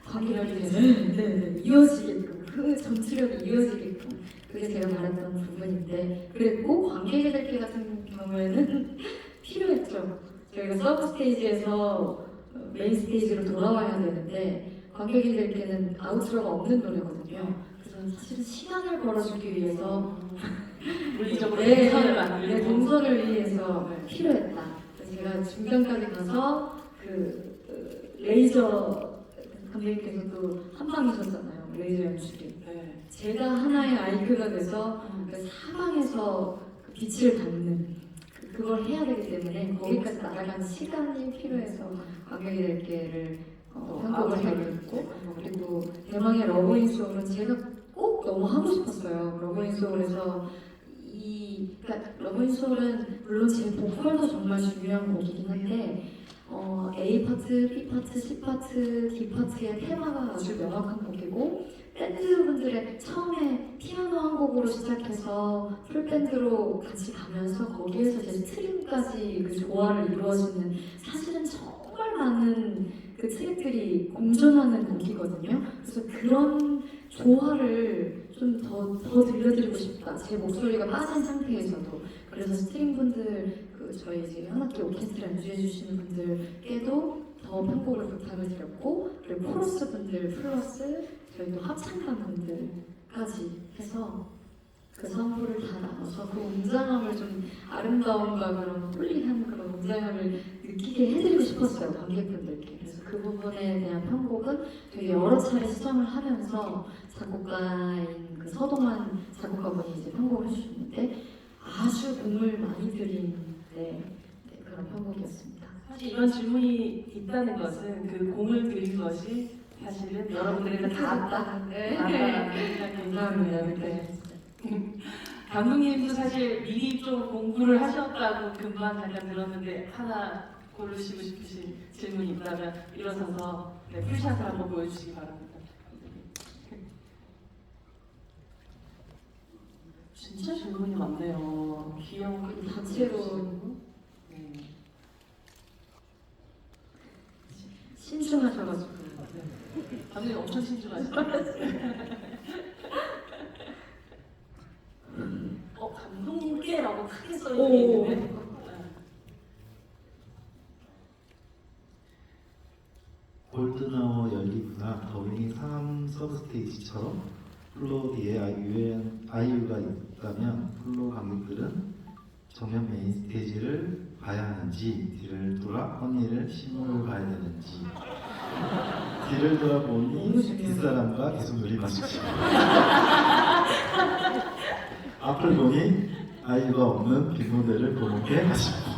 관객이 이어지게끔 그 전투력이 이어지게끔 그게 제가 바랬던 부분인데 그랬고 관객들 같은 경우에는 필요했죠. 저희가 서브 스테이지에서 메인 스테이지로 돌아와야 되는데 관객들께는 아우트로가 없는 노래거든요. 그래서 사실은 시간을 걸어주기 위해서 물리적으로 네, 동선을 네, 만들고 동선을 위해서 필요했다. 그래서 제가 중간까지 가서 레이저 감독님께서도 한 방이셨잖아요. 레이저 연출이. 네. 제가 하나의 아이크가 돼서 그 사방에서 그 빛을 받는 그걸 해야 되기 때문에 거기까지 날아가는 시간이 필요해서 관객들께를 편곡을 하게 됐고, 그리고 대망의 러브인 소울은 제가 꼭 너무 하고 싶었어요. 러브인 소울에서 그러니까 러브인 소울은 물론 제 보컬도 정말 중요한 곡이긴 한데 A 파트, B 파트, C 파트, D 파트의 테마가 아주 명확한 곡이고 밴드분들의 처음에 피아노 한 곡으로 시작해서 풀밴드로 같이 가면서 거기에서 이제 스트링까지 그 조화를 이루어지는 사실은 정말 많은 그 트랙들이 공존하는 곡이거든요. 그래서 그런 조화를 좀 더 들려드리고 싶다. 제 목소리가 빠진 상태에서도. 그래서 스트링분들, 저희 이제 현악기 오케스트라 연주해주시는 분들께도 더 편곡을 부탁을 드렸고, 그리고 코러스 분들 플러스 저희 또 합창단 분들까지 해서 그 성부를 다 나눠서 그 웅장함을 좀 아름다움과 그런 홀리한 그런 웅장함을 느끼게 해드리고 싶었어요, 관객분들께. 그래서 그 부분에 대한 편곡은 되게 여러 차례 수정을 하면서 작곡가인 그 서동환 작곡가분이 이제 편곡을 해주셨는데 아주 공을 많이 들인 그런 편곡이었습니다. 사실 이런 질문이 있다는 것은 그 공을 들인 것이 사실은 여러분들에게 다 안다. 네. 감사합니다. 네. 감독님도 사실 미리 좀 공부를 하셨다고 금방 잠깐 들었는데 하나 고르시고 싶으신 질문이 있다면 일어서서 풀샷을 한번 보여주시기 바랍니다. 진짜 질문이 많네요. 귀여운 단체로 네. 신중하셔가지고. 감독님 엄청 신중하시죠? 감독님께라고 크게 써있는데 골든아워 열리구나 더윈이 상암 서브스테이지처럼 플로 뒤에 아이유가 있다면 플로 관객들은 정면 메인 스테이지를 봐야 하는지 뒤를 돌아 언니를 신문을 봐야 되는지 뒤를 돌아보니 뒷사람과 계속 놀이마시지 앞을 보니 아이가 없는 빈무대를 보게 하시고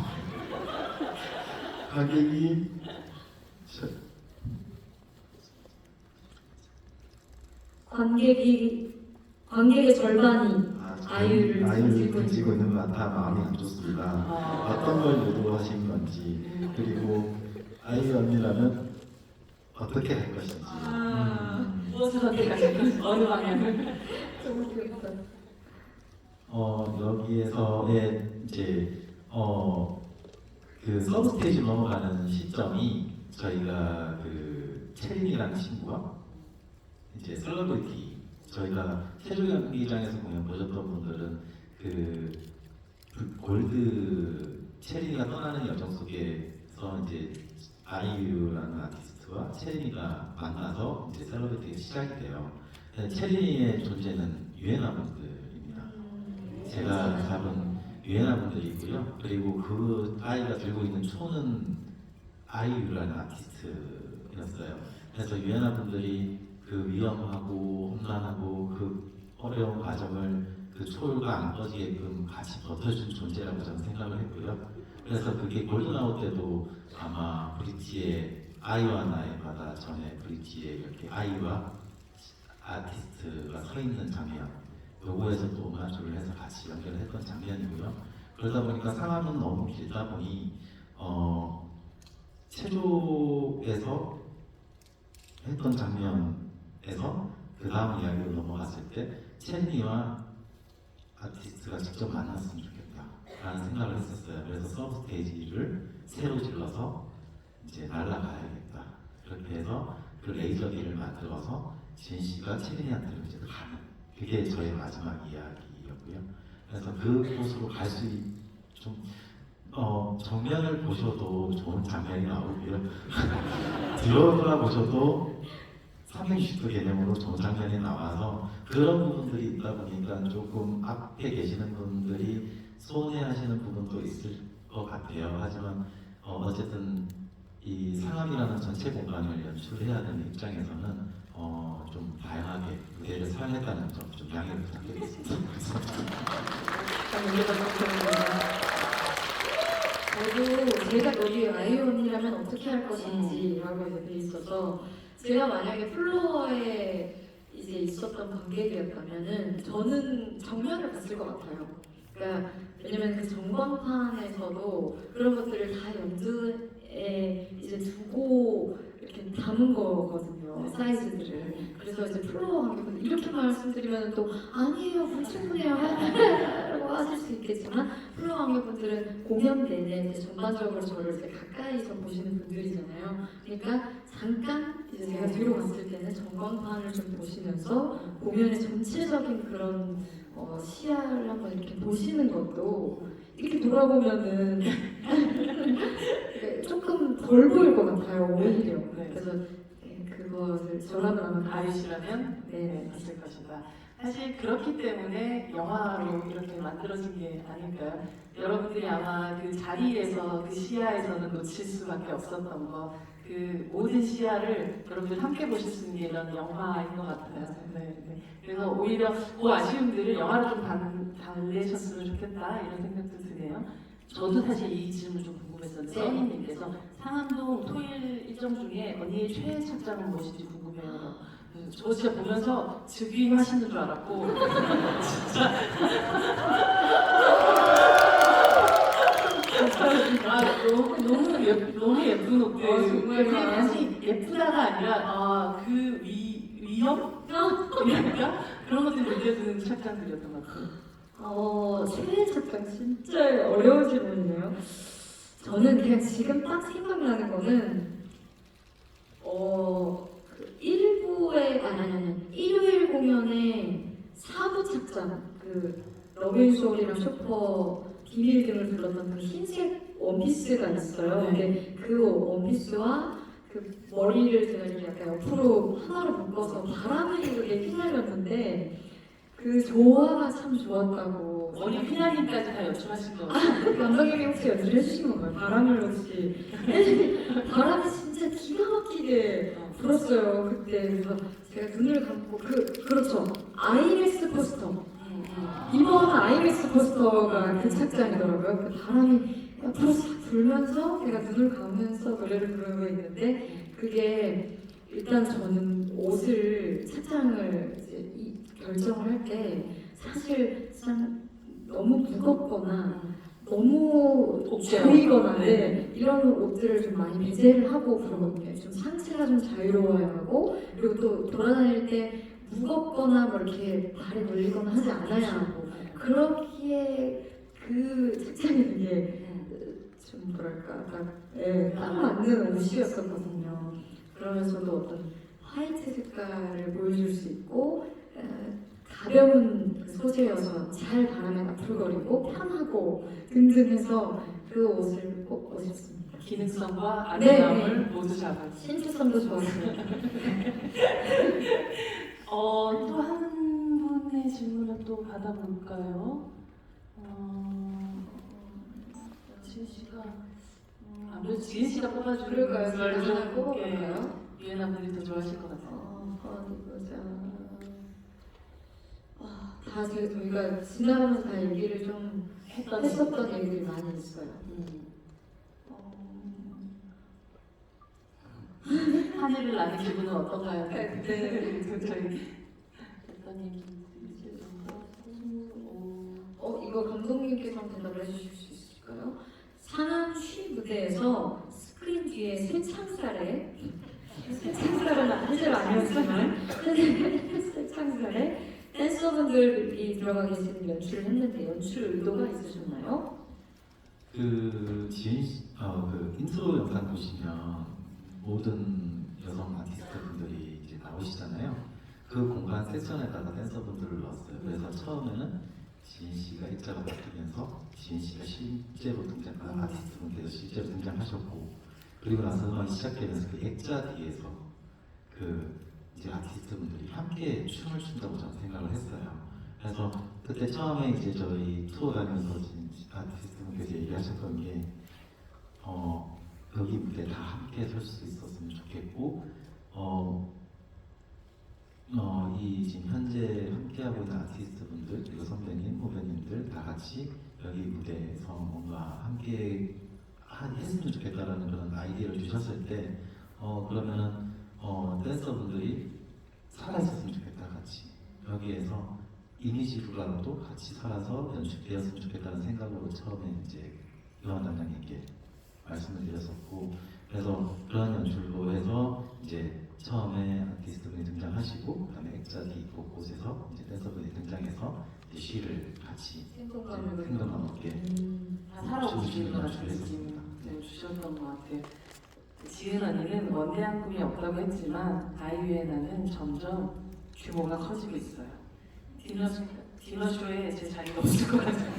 관객의 절반이 아이유를 등지고 있는 것 같아 마음이 안 좋습니다. 어떤 걸 유도하신 건지 그리고 아이유 언니라면 어떻게 할 것인지 무엇을 선택하실 건지 어느 방향을 너무 귀엽다. 여기에서의 이제 그 서브 스테이지 넘어가는 시점이 저희가 그 체린이라는 친구와 이제 셀러브리티 저희가 세종 경기장에서 공연 보셨던 분들은 그 골드 체린이가 떠나는 여정 속에서 이제 아이유라는 아티스트와 체린이가 만나서 이제 셀러브리티가 시작이 돼요. 체린이의 존재는 유엔아 분들입니다. 제가 잡은 유엔아 분들이고요. 그리고 그 아이가 들고 있는 초는 아이유라는 아티스트였어요. 그래서 유엔아 분들이 그 위험하고 험난하고 그 어려운 과정을 그 초가 안 꺼지게끔 같이 버텨준 존재라고 저는 생각을 했고요. 그래서 그게 골든아웃 때도 아마 브릿지의 아이와 나의 바다 전에 브릿지에 이렇게 아이와 아티스트가 서 있는 장면 요거에서 또 오마주를 해서 같이 연결을 했던 장면이고요. 그러다 보니까 상암은 너무 길다 보니 체조에서 했던 장면에서 그 다음 이야기로 넘어갔을 때 체리와 아티스트가 직접 만났으면 좋겠다 라는 생각을 했었어요. 그래서 서브 스테이지를 새로 질러서 이제 날아가야겠다 그렇게 해서 그 레이저 길을 만들어서 진 씨가 체리한테로 이제 가는 그게 저의 마지막 이야기였고요. 그래서 그 곳으로 갈 수 좀 정면을 보셔도 좋은 장면이 나오고요. 들어보셔도 360도 개념으로 좋은 장면이 나와서 그런 부분들이 있다 보니까 조금 앞에 계시는 분들이 손해하시는 부분도 있을 것 같아요. 하지만 어쨌든 이 상암이라는 전체 공간을 연출해야 되는 입장에서는 좀 다양하게 무대를 사용했다는 점 좀 양해를 부탁드리겠습니다. 저도 제가 여기 아이온이라면 어떻게 할 것인지라고 이제 돼 있어서 제가 만약에 플로어에 이제 있었던 관객이었다면은 저는 정면을 봤을 것 같아요. 그러니까 왜냐면 그 전광판에서도 그런 것들을 다 염두에 이제 두고 이렇게 담은 거거든요, 사이즈들을. 그래서 이제 플로어 관객분들 이렇게 말씀드리면 또 아니에요, 불충분해요 라고 하실 수 있겠지만 플로어 관객분들은 공연 내내 이제 전반적으로 저를 이제 가까이서 보시는 분들이잖아요. 그러니까 잠깐 이제 제가 뒤로 갔을 때는 전광판을 좀 보시면서 공연의 전체적인 그런 시야를 한번 이렇게 보시는 것도 이렇게 돌아보면은 조금 덜 보일 것 같아요, 오히려. 네. 그래서 그것을 저라면 아마 아이시라면 네. 봤을 것이다. 사실 그렇기 때문에 영화로 이렇게 만들어진 게 아닐까요? 여러분들이 아마 그 자리에서 그 시야에서는 놓칠 수밖에 없었던 거, 그 모든 시야를 여러분들 함께 보실 수 있는 게 이런 영화인 것 같아요. 네. 그래서 오히려 그 아쉬움들을 영화로 좀 달래셨으면 좋겠다 이런 생각도 드네요. 저도 사실 이 질문 좀 궁금했었는데 써니님께서 상암동 토일 일정 중에 언니의 최애 착장은 무엇인지 궁금해요. 저 진짜 보면서 즉위하시는 줄 알았고 너무 예쁜 옷들. 정말요? 사실 예쁘다가 아니라 그 위협이랄까 그런 것들이 느껴지는 착장들이었던 것 같아요. 최애 착장 진짜 어려운 질문이네요. 저는 그냥 지금 딱 생각나는 거는 그 1부의 아니 일요일 공연의 4부 착장 그 러브인솔이랑 쇼퍼 비밀 등을 불렀던 그 흰색 원피스가 있어요. 근데 그 원피스와 그 머리를 제가 이렇게 약간 옆으로 하나로 묶어서 바람을 이렇게 휘날렸는데 그 조화가 참 좋았다고. 머리 휘날림까지 다 연출하신 거 같아요. 감독님이 혹시 연출해 주신 건가요? 바람을 혹시 바람이 진짜 기가 막히게 불었어요 그때. 그래서 제가 눈을 감고 그렇죠, 아이맥스 포스터, 이번 아이맥스 포스터가 그 착장이더라고요. 그 바람이 옆으로 싹 불면서 제가 눈을 감으면서 노래를 부르고 있는데 그게 일단 저는 옷을 착장을 이제 결정을 할 때 사실 너무 무겁거나 너무 보이거나 이런 옷들을 좀 많이 배제를 하고 그러거든요. 좀 상체가 좀 자유로워야 하고 그리고 또 돌아다닐 때 무겁거나 뭐 이렇게 발에 걸리거나 하지 않아야 하고 그렇기에 그 착장이 되게 좀 뭐랄까 딱 맞는 옷이었었거든요. 그러면서도 어떤 화이트 색깔을 보여줄 수 있고 가벼운 그 소재여서 잘 바람에 나풀거리고 편하고 등등해서 그 옷을 뽑고 싶습니다. 기능성과 아름다움을 모두 잡은. 신축성도 좋았어요. 또 한 분의 질문을 또 받아볼까요? 지은 씨가 아무래도 지은 씨가 뽑아주는 그럴까요? 걸 제가 하나 좀 뽑아볼까요? 유연한 분이 더 좋아하실 것 같아요. 다 저희가 지나가면서 다 얘기를 좀 했었던 얘기들이 많이 있어요. 하늘을 나는 기분은 어떤가요? 네. 저희 어떤 얘기 이거 감독님께서 한번 대답을 해주실 수 있을까요? 상암 쉬 무대에서 스크린 뒤에 새창살에 실제로 아니었지만 새창살에 댄서분들이 들어가 계시는 연출을 했는데 연출 의도가 있으셨나요? 그 지은 씨, 그 인트로 영상 보시면 모든 여성 아티스트분들이 이제 나오시잖아요. 그 공간 섹션에다가 댄서분들을 넣었어요. 그래서 처음에는 지인 씨가 액자가 바뀌면서 지인 씨가 실제로 등장한 아티스트 분께서 실제로 등장하셨고, 그리고 나서 음악이 시작되면서 그 액자 뒤에서 그 이제 아티스트 분들이 함께 춤을 춘다고 저는 생각을 했어요. 그래서 그때 처음에 이제 저희 투어 다니면서 아티스트 분께서 얘기하셨던 게 여기 무대 다 함께 설 수 있었으면 좋겠고, 이 지금 현재 함께하고 있는 아티스트 분들, 그리고 선배님, 후배님들 다 같이 여기 무대에서 뭔가 함께 했으면 좋겠다라는 그런 아이디어를 주셨을 때, 그러면은 댄서분들이 살아있었으면 좋겠다, 같이 여기에서 이미지로라도 같이 살아서 연출되었으면 좋겠다는 생각으로 처음에 이제 요한 단장님께 말씀을 드렸었고, 그래서 그런 연출로 해서 이제 처음에 아티스트분이 등장하시고, 그다음에 액자 뒤 곳곳에서 이제 댄서분이 등장해서 이제 시를 같이 생동감 없게 다 살아오시는 것 같은 느낌 주셨던 것 같아요. 지은 언니는 원대한 꿈이 없다고 했지만 아이유의 나는 점점 규모가 커지고 있어요. 디너쇼에 제 자리가 없을 것 같아요.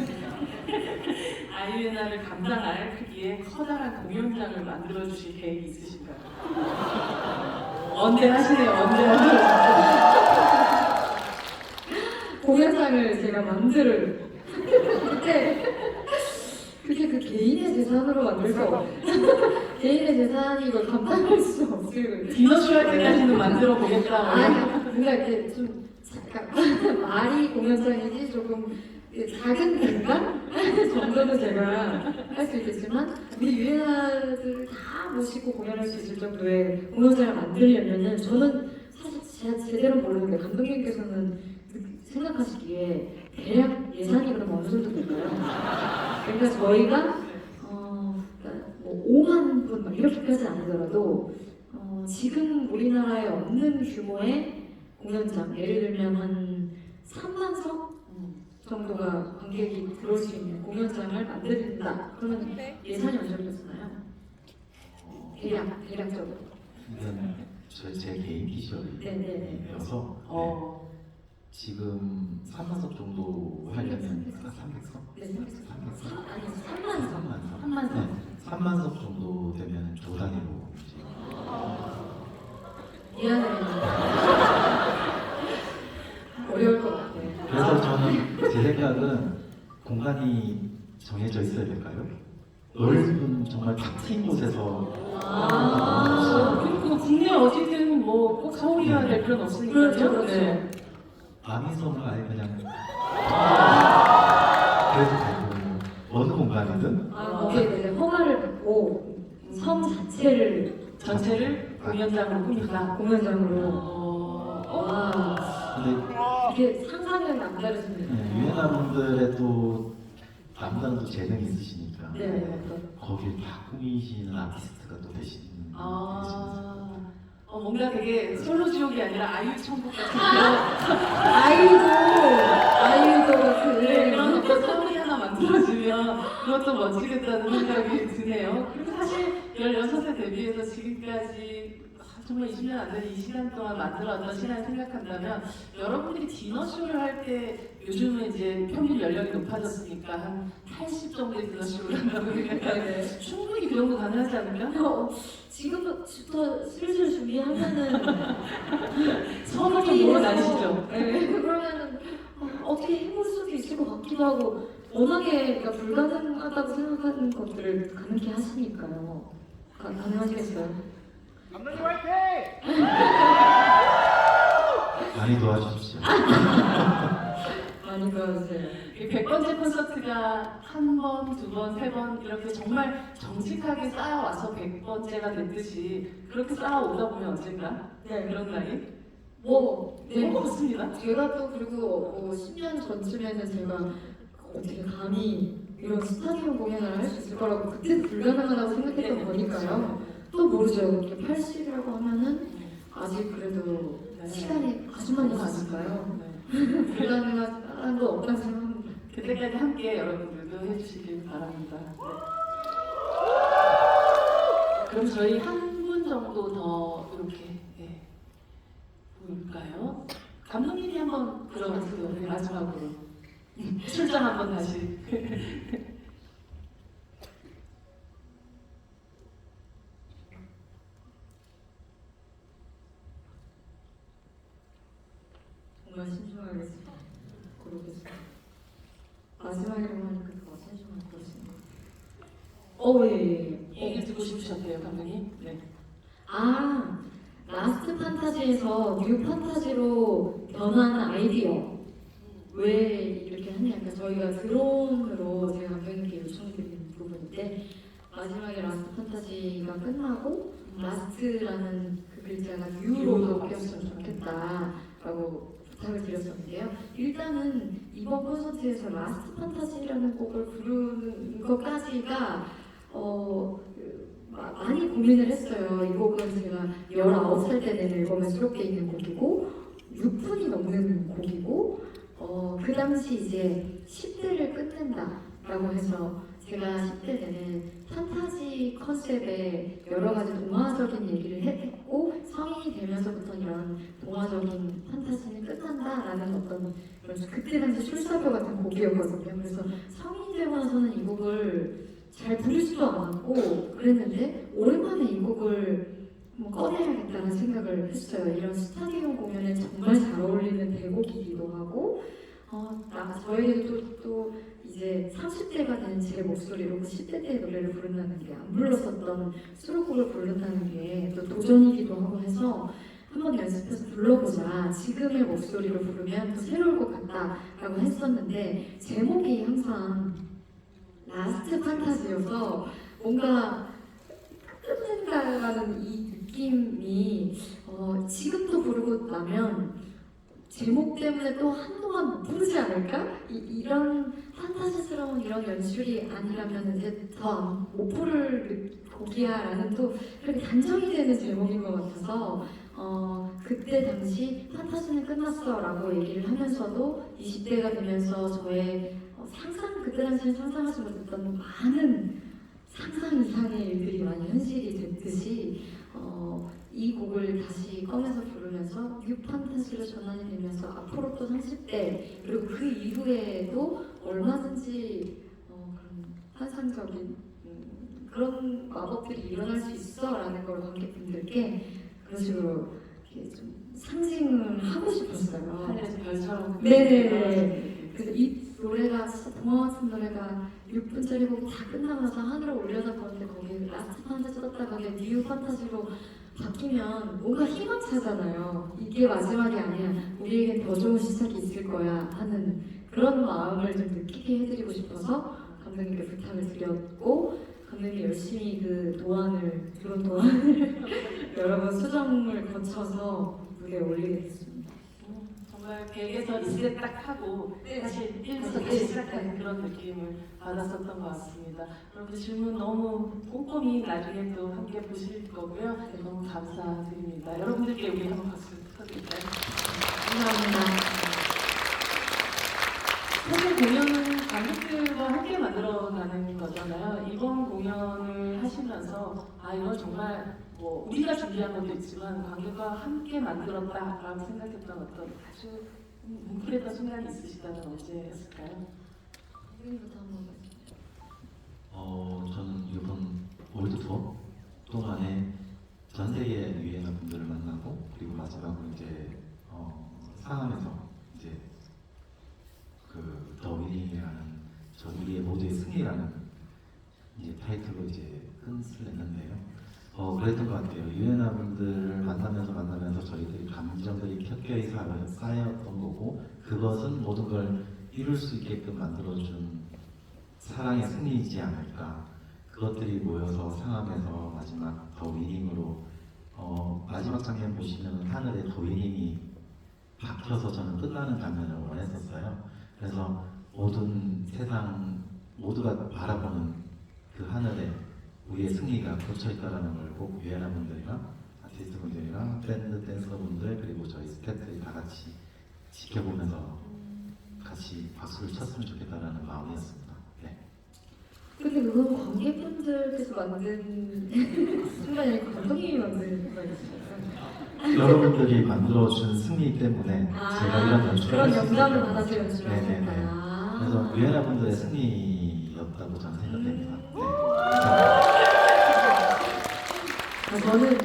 아이유의 나를 감당할 크기의 커다란 공연장을 만들어주실 계획이 있으신가요? 원대하시네요, 원대하시네요. 공연장을 제가 만들 그게 그 개인의 재산으로 만들 수 없. 개인의 재산이 이걸 감당할 수 없을. 디너쇼 할 때까지는 만들어 보겠다. 아니 뭔가 이렇게 좀 잠깐 말이 공연장이지 조금 작은 공간 정도는 제가 할 수 있겠지만 우리 유해나들을 다 모시고 공연할 수 있을 정도의 공연장을 만들려면은 저는 사실 제가 제대로 모르는데 감독님께서는 생각하시기에 대략 예산이 그럼 어느 정도 될까요? 그러니까 저희가 그러니까 뭐 5만 분 막 이렇게까지 아니더라도 지금 우리나라에 없는 규모의 공연장, 예를 들면 한 3만 석 정도가 관객이 들어올 수 있는 공연장을 만든다. 그러면 예산이 어느 정도 쓰나요? 대략적으로. 이건 제 개인 네네네. 기시여서 지금 3만석 정도 하려면 300석? 네, 300석. 아니, 3만 석. 3만 석. 3만석 정도 되면 조 단위로 이제 미안해요. 어려울 것 같아요. 그래서 저는 제 생각은 공간이 정해져 있어야 될까요? 넓은 정말 탁 트인 곳에서 그리고 국내 어디든 뭐 꼭 서울이어야 될 필요는 없으니까요. 그렇죠. 네. 아미섬을 아예 그냥 그래도 되고 어느 공간이든 거기에 이제 허가를 받고 섬 자체를 전체를 공연장으로 꾸민다. 공연장으로. 와. 근데 이게 상상력이 남다르십니다. 유엔아분들의 또 남다른 또 재능이 있으시니까 네. 거길 다 꾸미시는 아티스트가 또 되시는 뭔가 되게 솔로 지옥이 아니라 아이유 천국 같은 그런 아이유도 네, 그런 그런 또 서울이 하나 만들어지면 그것도 멋지겠다는 생각이 드네요. 그리고 사실 16세 데뷔해서 지금까지 정말 20년 안 되는 이 시간 동안 만들어왔던 시간을 생각한다면 여러분들이 디너쇼를 할 때 요즘은 이제 평균 연령이 높아졌으니까 한 80 정도의 디너쇼를 한다고 생각하는데 충분히 그 정도 가능하지 않을까? 지금부터 슬슬 준비하면은 서로 좀 보러 다니시죠? 네, 그러면은 어떻게 해볼 수도 있을 것 같기도 하고 워낙에 그러니까 불가능하다고 생각하는 것들을 가능케 하시니까요. 가능하시겠어요? 감독님 화이팅! 많이 도와주십시오. 많이 도와주세요. 이 100번째 콘서트가 한 번, 두 번, 세 번 이렇게 정말 정직하게 쌓아와서 100번째가 됐듯이 그렇게 쌓아오다 보면 언젠가 네. 그런 날이 네. 없습니다. 제가 또 그리고 10년 전쯤에는 제가 어떻게 감히 이런 스타디움 공연을 할 수 있을 거라고 그때 불가능하다고 생각했던 거니까요. 또 모르죠. 80이라고 하면은 아직 그래도 시간이 아주 많이 가니까요. 불가능한 건 없다고 생각합니다. 그때까지 함께 여러분들도 해주시길 바랍니다. 그럼 저희 한 분 정도 더 이렇게 볼까요? 감독님이 한번 들어보세요. 마지막으로. 출장 한번 다시. 정말 신중하겠습니다. 고르겠습니다. 마지막이라고 하니까 더 신중할 것같습니다. 예. 얘기 듣고 싶으셨대요, 감독님? 네. 아, 라스트 판타지에서 뉴 판타지로 변하는 아이디어. 왜 이렇게 하냐니까 저희가 드론으로 제가 감독님께 요청드린 부분인데 마지막에 라스트 판타지가 끝나고 라스트라는 그 글자가 뉴로 바뀌었으면 좋겠다라고 부탁을 드렸었는데요. 일단은 이번 콘서트에서 라스트 판타지라는 곡을 부르는 것까지가 많이 고민을 했어요. 이 곡은 제가 19살 때 낸 앨범에 수록되어 있는 곡이고 6분이 넘는 곡이고 그 당시 이제 10대를 끝낸다라고 해서 제가 10대 때는 판타지 컨셉의 여러 가지 동화적인 얘기를 했고 성인이 되면서부터 이런 동화적인 판타지는 끝난다라는 어떤 그때 당시 출사표 같은 곡이었거든요. 그래서 성인이 되고 나서는 이 곡을 잘 부르지도 않았고 그랬는데 오랜만에 이 곡을 꺼내야겠다는 생각을 했어요. 이런 스타디움 공연에 정말 잘 어울리는 대곡이기도 하고 저에게도 또 이제 30대가 된 제 목소리로 10대 때의 노래를 부른다는 게 안 불렀었던 수록곡을 부른다는 게 또 도전이기도 하고 해서 한번 연습해서 불러보자. 지금의 목소리로 부르면 또 새로울 것 같다라고 했었는데 제목이 항상 라스트 판타지여서 뭔가 끝낸다라는 이 느낌이 지금도 부르고 나면 제목 때문에 또 한동안 못 부르지 않을까? 이런 판타지스러운 이런 연출이 아니라면 이제 더 못 부를 곡이야라는 또 그렇게 단정이 되는 제목인 것 같아서 그때 당시 판타지는 끝났어라고 얘기를 하면서도 20대가 되면서 저의 그때 당시에 상상하지 못했던 많은 상상 이상의 일들이 많이 현실이 됐듯이 이 곡을 다시 꺼내서 부르면서 뉴 판타지로 전환이 되면서 앞으로 또 30대 그리고 그 이후에도 얼마든지 그런 환상적인 그런 마법들이 일어날 수 있어라는 걸 관객분들께 그런 식으로 이렇게 좀 상징을 하고 싶었어요. 하늘에서 별처럼. 네네네. 그래서 이 노래가 진짜 동화 같은 노래가 6분짜리 곡이 다 끝나고 나서 하늘을 올려다보는데 거기에 라스트 판타지 떴다가 뉴 판타지로 바뀌면 뭔가 희망차잖아요. 이게 마지막이 아니야. 우리에겐 더 좋은 시작이 있을 거야 하는 그런 마음을 좀 느끼게 해드리고 싶어서 감독님께 부탁을 드렸고 감독님이 열심히 그 드론 도안을 여러 번 수정을 거쳐서 무대에 올리게 됐습니다. 정말 벽에서 리셋 딱 하고 사실 1부터 다시 시작하는 그런 느낌을 받았었던 것 같습니다. 여러분들 질문 너무 꼼꼼히 나중에 또 함께 보실 거고요. 네, 너무 감사드립니다. 여러분들께 우리 한번 박수 쳐드릴까요? 감사합니다. 사실 공연은 관객들과 함께 만들어가는 거잖아요. 이번 공연을 하시면서 이건 정말 우리가 준비한 것도 있지만 관객과 함께 만들었다라고 생각했던 어떤 아주 뭉클했던 순간이 있으시다면 언제였을까요? 선생님부터 한번 말씀해 주세요. 저는 이번 월드 투어 동안에 전 세계 유행어 분들을 만나고 그리고 마지막으로 이제 상암에서 이제 더 위닝이라는 우리의 모두의 승리라는 이제 타이틀로 이제 끈을 냈는데요. 그랬던 것 같아요. 유엔아 분들을 만나면서 저희들이 감정들이 켜켜이 쌓였던 거고 그것은 모든 걸 이룰 수 있게끔 만들어준 사랑의 승리이지 않을까. 그것들이 모여서 상암에서 마지막 더 위닝으로 마지막 장면 보시면 하늘에 더 위닝이 박혀서 저는 끝나는 장면을 원했었어요. 그래서 모든 세상 모두가 바라보는 그 하늘에 우리의 승리가 꽂혀있다는 걸 꼭 유엔아 분들이랑 아티스트 분들이랑 밴드 댄서 분들 그리고 저희 스태프들이 다 같이 지켜보면서 같이 박수를 쳤으면 좋겠다는 마음이었습니다. 네. 근데 그건 관객분들께서 만든 순간이 아니고 감독님이 만든 순간이었어요. 여러분들이 만들어준 승리 때문에 제가 이런 연출을 그런 할수 영감을 있었어요. 받아서 연출을 네네네. 하셨구나. 그래서 유엔아 분들의 승리였다고 저는 생각됩니다. 네. 저는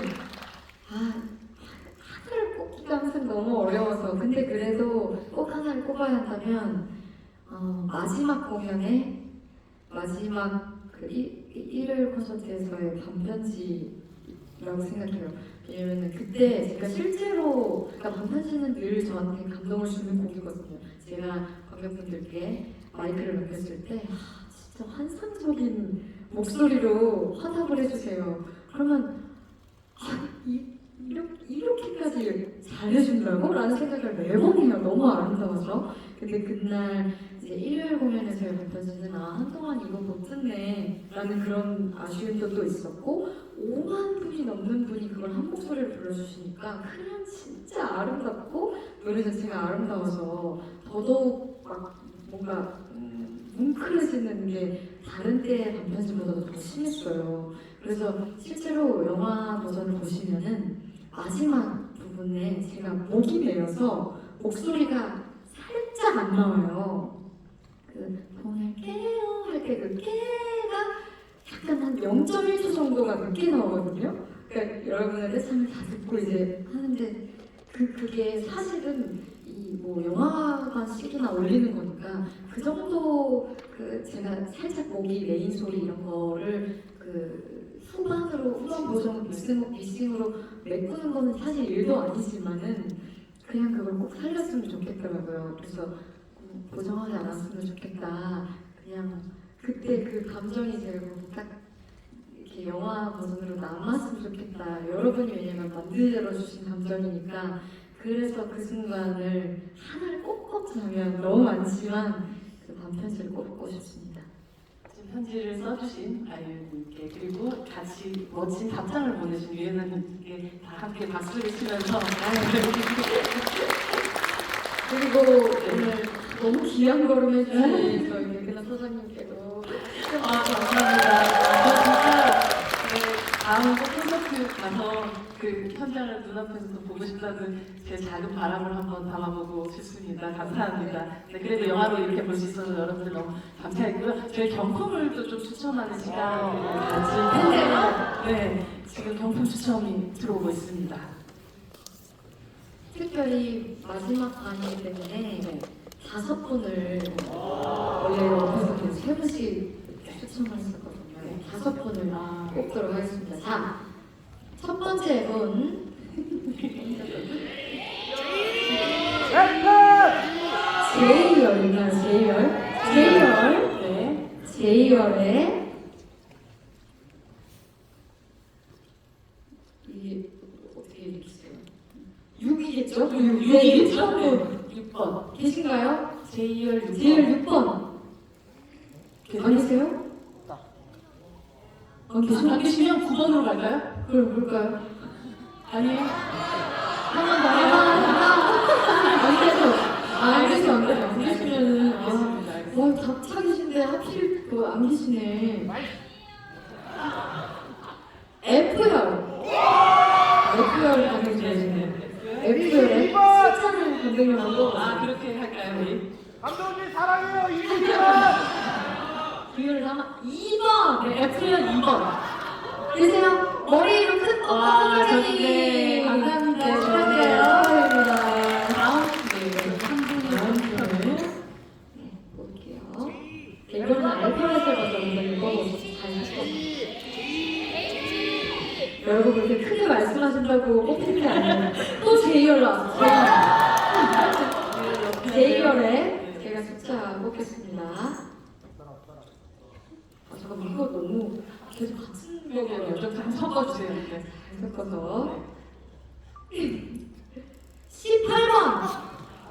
하나를 꼽기가 항상 너무 어려워서 근데 그래도 꼭 하나를 꼽아야 한다면 마지막 공연에 마지막 그 일요일 콘서트에서의 반편지라고 생각해요. 왜냐면은 그때 제가 실제로 그러니까 반편지는 늘 저한테 감동을 주는 곡이거든요. 제가 관객분들께 마이크를 맡겼을 때 진짜 환상적인 목소리로 화답을 해주세요. 그러면 이렇게까지 잘해준다고? 라는 생각을 매번 해요. 너무 아름다워서. 근데 그날 이제 일요일 공연에서의 발표는 한동안 이거 못 듣네 라는 그런 아쉬움도 또 있었고 5만 분이 넘는 분이 그걸 한 목소리로 불러주시니까 그냥 진짜 아름답고 노래 자체가 아름다워서 더더욱 막 뭔가 뭉클해지는 게 다른 때의 단편지보다도 더 심했어요. 그래서 실제로 영화 버전을 보시면은 마지막 부분에 제가 목이 메어서 목소리가 살짝 안 나와요. 그 봄을 깨요 할 때 그 깨가 약간 한 0.1초 정도가 늦게 나오거든요. 그러니까 여러분의 떼창을 다 듣고 이제 하는데 그게 사실은 이 뭐 영화관 시기나 올리는 거니까 그 정도 그 제가 살짝 목이 메인 소리 이런 거를 그 후반 버전 미싱으로 메꾸는 거는 사실 일도 아니지만은 그냥 그걸 꼭 살렸으면 좋겠더라고요. 그래서 고정하지 않았으면 좋겠다. 그냥 그때 그 감정이 제가 딱 이렇게 영화 버전으로 남았으면 좋겠다. 여러분이 왜냐면 만들어 주신 감정이니까 그래서 그 순간을 하나를 꼭 꼽자면 너무 많지만 그 반편지를 꼽고 싶습니다. 지금 편지를 써주신 아이유님께 그리고 같이 멋진 답장을 보내신 유엔아님께 다 함께 박수를 치면서 그리고 오늘 너무 귀한 걸음 해주신 저희 백은하 소장님께도 감사합니다. 저 진짜 다음 콘서트 가서 그 현장을 눈앞에서 보고 싶다는 제 작은 바람을 한번 담아보고 싶습니다. 감사합니다. 네, 그래도 영화로 이렇게 볼 수 있어서 여러분들 너무 감사했고요. 저희 경품을 또 좀 추첨하는 시간을 가질 텐데요. 네, 지금 경품 추첨이 들어오고 있습니다. 특별히 마지막 반이기 때문에 5분을 원래 옆에서 계속 3분씩 추첨을 했었거든요. 5분을 뽑도록 하겠습니다. 자, 첫 번째 분 제이열인가요? 제이열? 네. 제이열의 이게 어떻게 읽히세요? 6이겠죠? 6이겠죠? 6번. 계신가요? 제이열 6번. 제이열 6번 안 계세요? 안 계시면 9번으로 갈까요? 그럼 뭘까요? 아니에요? 한 번 더 해요. 안 계세요. 안 계시면은 알겠습니다. 알겠습니다. 와, 답차기신데 하필 그거 안 계시네. F열 감독님 좋아하시네. F열의 숫자를 감독님 한번 그렇게 할까요, 우리? 감독님 사랑해요 이기현. F열 하나 2번 네, F열 2번. 계세요. 머리로 큰 와, 선생님. 네, 감사합니다. 네, 축하드려요. 다음, 한 분이 원표를. 볼게요. 이거는 알파벳을 먼저 읽어보셔서 잘 하시거든요. 여러분 그렇게 크게 말씀하신다고 뽑힌 게 아니에요. 또 제이열 나왔어요. 제이열에 제가 숫자 뽑겠습니다. 잠깐만 이거 너무 계속 같은 거거든요. 좀 섞어주세요. 네. 잘 섞어서 18번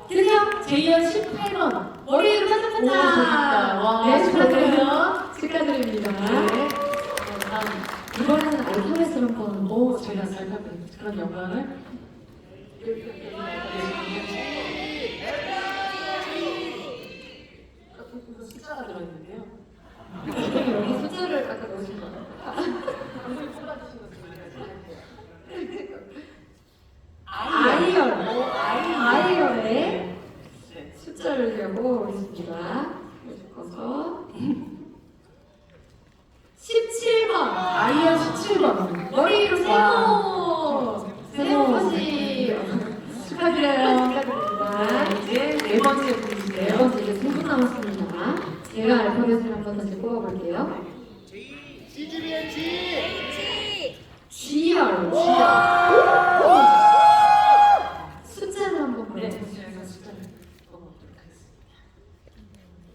드세요. 제이열 18번. 머리로 오, 좋다. 반짝반짝. 와, 네, 축하드려요. 축하드립니다. 네. 이번에는 알파벳을 한번 오, 제가 살펴본 그런 영광을. 숫자가 들어있는데요. 여기 숫자를 아까 넣으신 거예요? 아이열의 네. 숫자를 제가 뽑아보겠습니다. 계속해서 17번 아이언 17번. 머리로 세모까지 축하드려요. 축하드립니다. 이제 네 번째 네 분이시네요. 번째 이제 2분 남았습니다. 제가 알파벳을 한번 다시 뽑아볼게요. G주변 G. GR 숫자를 한번 네, 보내주세요. 저희가 숫자를 뽑아보도록 하겠습니다.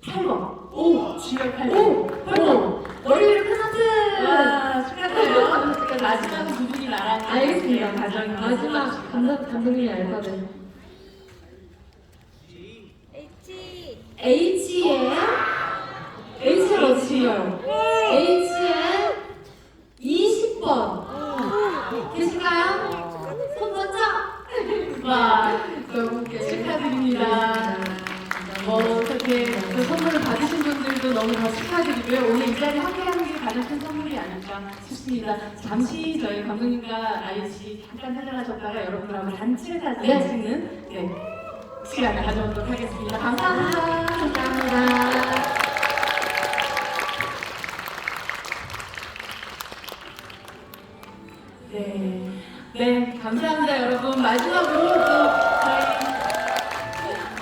8번. 오, GR 8번. 오! 머리를 큰 하트! 와, 축하드려요. 마지막 두 분이 나랑 알겠습니다. 가정이 마지막 감독님 알파벳. H에 H를 어디요? H에 20번 계실까요? 손 먼저. 와, 너무 축하드립니다. 어떻게 그 선물을 받으신 분들도 너무 다 축하드리고요. 오늘 이 자리에 함께하는 게 가장 큰 선물이 아닐까 싶습니다. 잠시 저희 감독님과 아이씨 잠깐 퇴장하셨다가 여러분들하고 단체를 사진 네. 찍는 시간을 가져보도록 하겠습니다. 감사합니다. 감사합니다. 네, 감사합니다, 여러분. 마지막으로 또 저희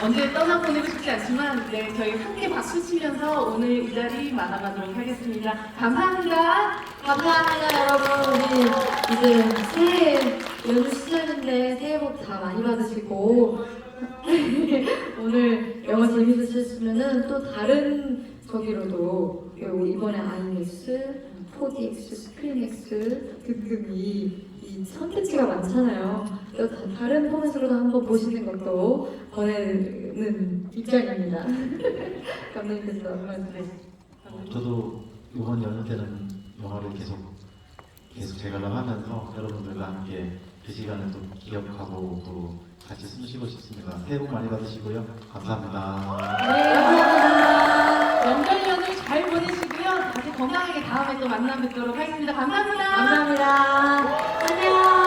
언제 떠나보내고 싶지 않지만 저희 함께 박수 치면서 오늘 이 자리 마감하도록 하겠습니다. 감사합니다. 감사합니다, 여러분. 우리 이제 새해 연휴 시작인데 새해 복 다 많이 받으시고 오늘 영화 재밌으셨으면은 또 다른 저기로도 이번에 아이맥스, 4DX, 스크린X 등등이 이 선택지가 많잖아요. 또 다른 포맷으로도 한번 보시는 것도 권하는 입장입니다. 감독님께서 한 말씀. 저도 이번 연휴 때는 영화를 계속 재관람하면서 여러분들과 함께 그 시간을 또 기억하고 또 같이 숨쉬고 싶습니다. 새해 복 많이 받으시고요. 감사합니다. 네, 감사합니다. 명절 연휴 잘 보내시고요. 다시 건강하게 다음에 또 만나 뵙도록 하겠습니다. 감사합니다. 감사합니다. 안녕.